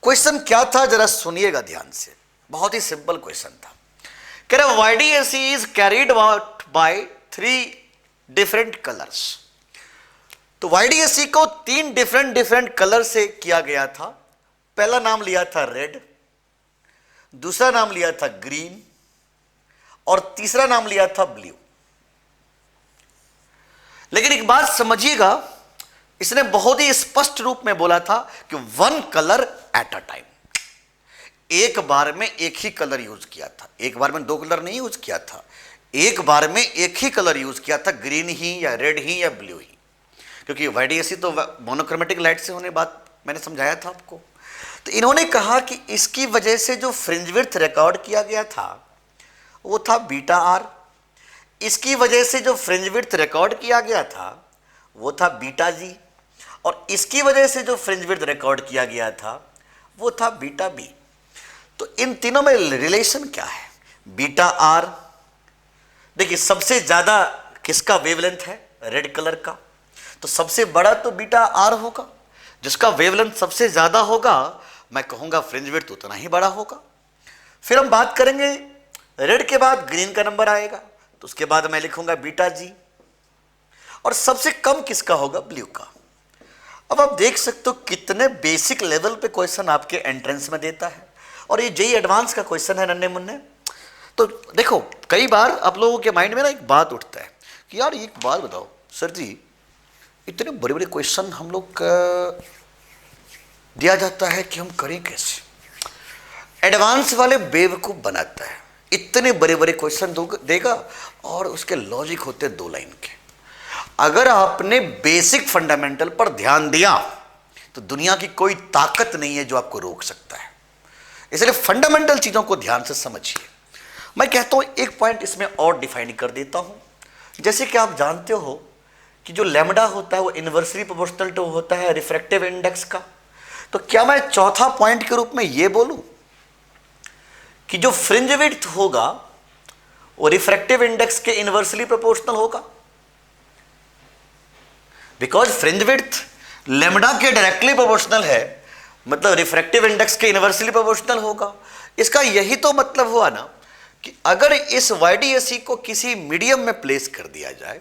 क्वेश्चन क्या था जरा सुनिएगा ध्यान से, बहुत ही सिंपल क्वेश्चन था। कह रहे YDAC is carried out by 3 different colours. तो YDAC को 3 डिफरेंट कलर से किया गया था। पहला नाम लिया था रेड, दूसरा नाम लिया था ग्रीन और तीसरा नाम लिया था ब्लू। लेकिन एक बात समझिएगा, इसने बहुत ही स्पष्ट रूप में बोला था कि 1 कलर एट अ टाइम, एक बार में एक ही कलर यूज किया था। एक बार में 2 कलर नहीं यूज किया था, एक बार में एक ही कलर यूज किया था, ग्रीन ही या रेड ही या ब्लू ही। क्योंकि YDAC तो मोनोक्रोमेटिक लाइट से होने बात मैंने समझाया था आपको। तो इन्होंने कहा कि इसकी वजह से जो फ्रिंज विड्थ रिकॉर्ड किया गया था वो था बीटा आर। इसकी वजह से जो फ्रिंज विड्थ रिकॉर्ड किया गया था वो था बीटा जी, और इसकी वजह से जो फ्रिंज विड्थ रिकॉर्ड किया गया था वो था बीटा बी। तो इन तीनों में रिलेशन क्या है? बीटा आर, देखिए सबसे ज्यादा किसका वेवलेंथ है? रेड कलर का, तो सबसे बड़ा तो बीटा आर होगा। जिसका वेवलेंथ सबसे ज्यादा होगा मैं कहूंगा फ्रिंज विड्थ उतना ही बड़ा होगा। फिर हम बात करेंगे रेड के बाद ग्रीन का नंबर आएगा, तो उसके बाद मैं लिखूंगा बीटा जी, और सबसे कम किसका होगा? ब्लू का। अब आप देख सकते हो कितने बेसिक लेवल पे क्वेश्चन आपके एंट्रेंस में देता है, और ये जेई एडवांस का क्वेश्चन है नन्हे मुन्ने। तो देखो कई बार आप लोगों के माइंड में ना एक बात उठता है कि यार एक बात बताओ सर जी, इतने बड़े बड़े क्वेश्चन हम लोग दिया जाता है कि हम करें कैसे? एडवांस वाले बेवकूफ बनाता है, इतने बड़े बड़े क्वेश्चन देगा और उसके लॉजिक होते 2 लाइन के। अगर आपने बेसिक फंडामेंटल पर ध्यान दिया तो दुनिया की कोई ताकत नहीं है जो आपको रोक सकता है। इसलिए फंडामेंटल चीजों को ध्यान से समझिए। मैं कहता हूं एक पॉइंट इसमें और डिफाइन कर देता हूं। जैसे कि आप जानते हो कि जो लैम्डा होता है वो इन्वर्सली प्रोपोर्शनल टू होता है रिफ्रैक्टिव इंडेक्स का। तो क्या मैं चौथा पॉइंट के रूप में यह बोलूं कि जो फ्रिंज विड्थ होगा वो रिफ्रैक्टिव इंडेक्स के इन्वर्सली प्रोपोर्शनल होगा? बिकॉज फ्रिंज विड्थ लैम्डा के डायरेक्टली प्रोपोर्शनल है, मतलब रिफ्रैक्टिव इंडेक्स के इन्वर्सली प्रोपोर्शनल होगा। इसका यही तो मतलब हुआ ना कि अगर इस YDAC को किसी मीडियम में प्लेस कर दिया जाए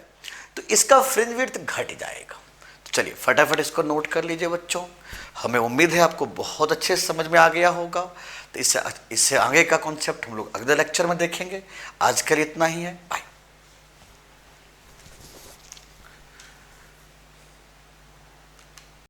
तो इसका फ्रिंज विड्थ घट जाएगा। तो चलिए फटाफट इसको नोट कर लीजिए बच्चों। हमें उम्मीद है आपको बहुत अच्छे समझ में आ गया होगा। तो इससे आगे का कॉन्सेप्ट हम लोग अगले लेक्चर में देखेंगे। आज के लिए इतना ही है, बाय।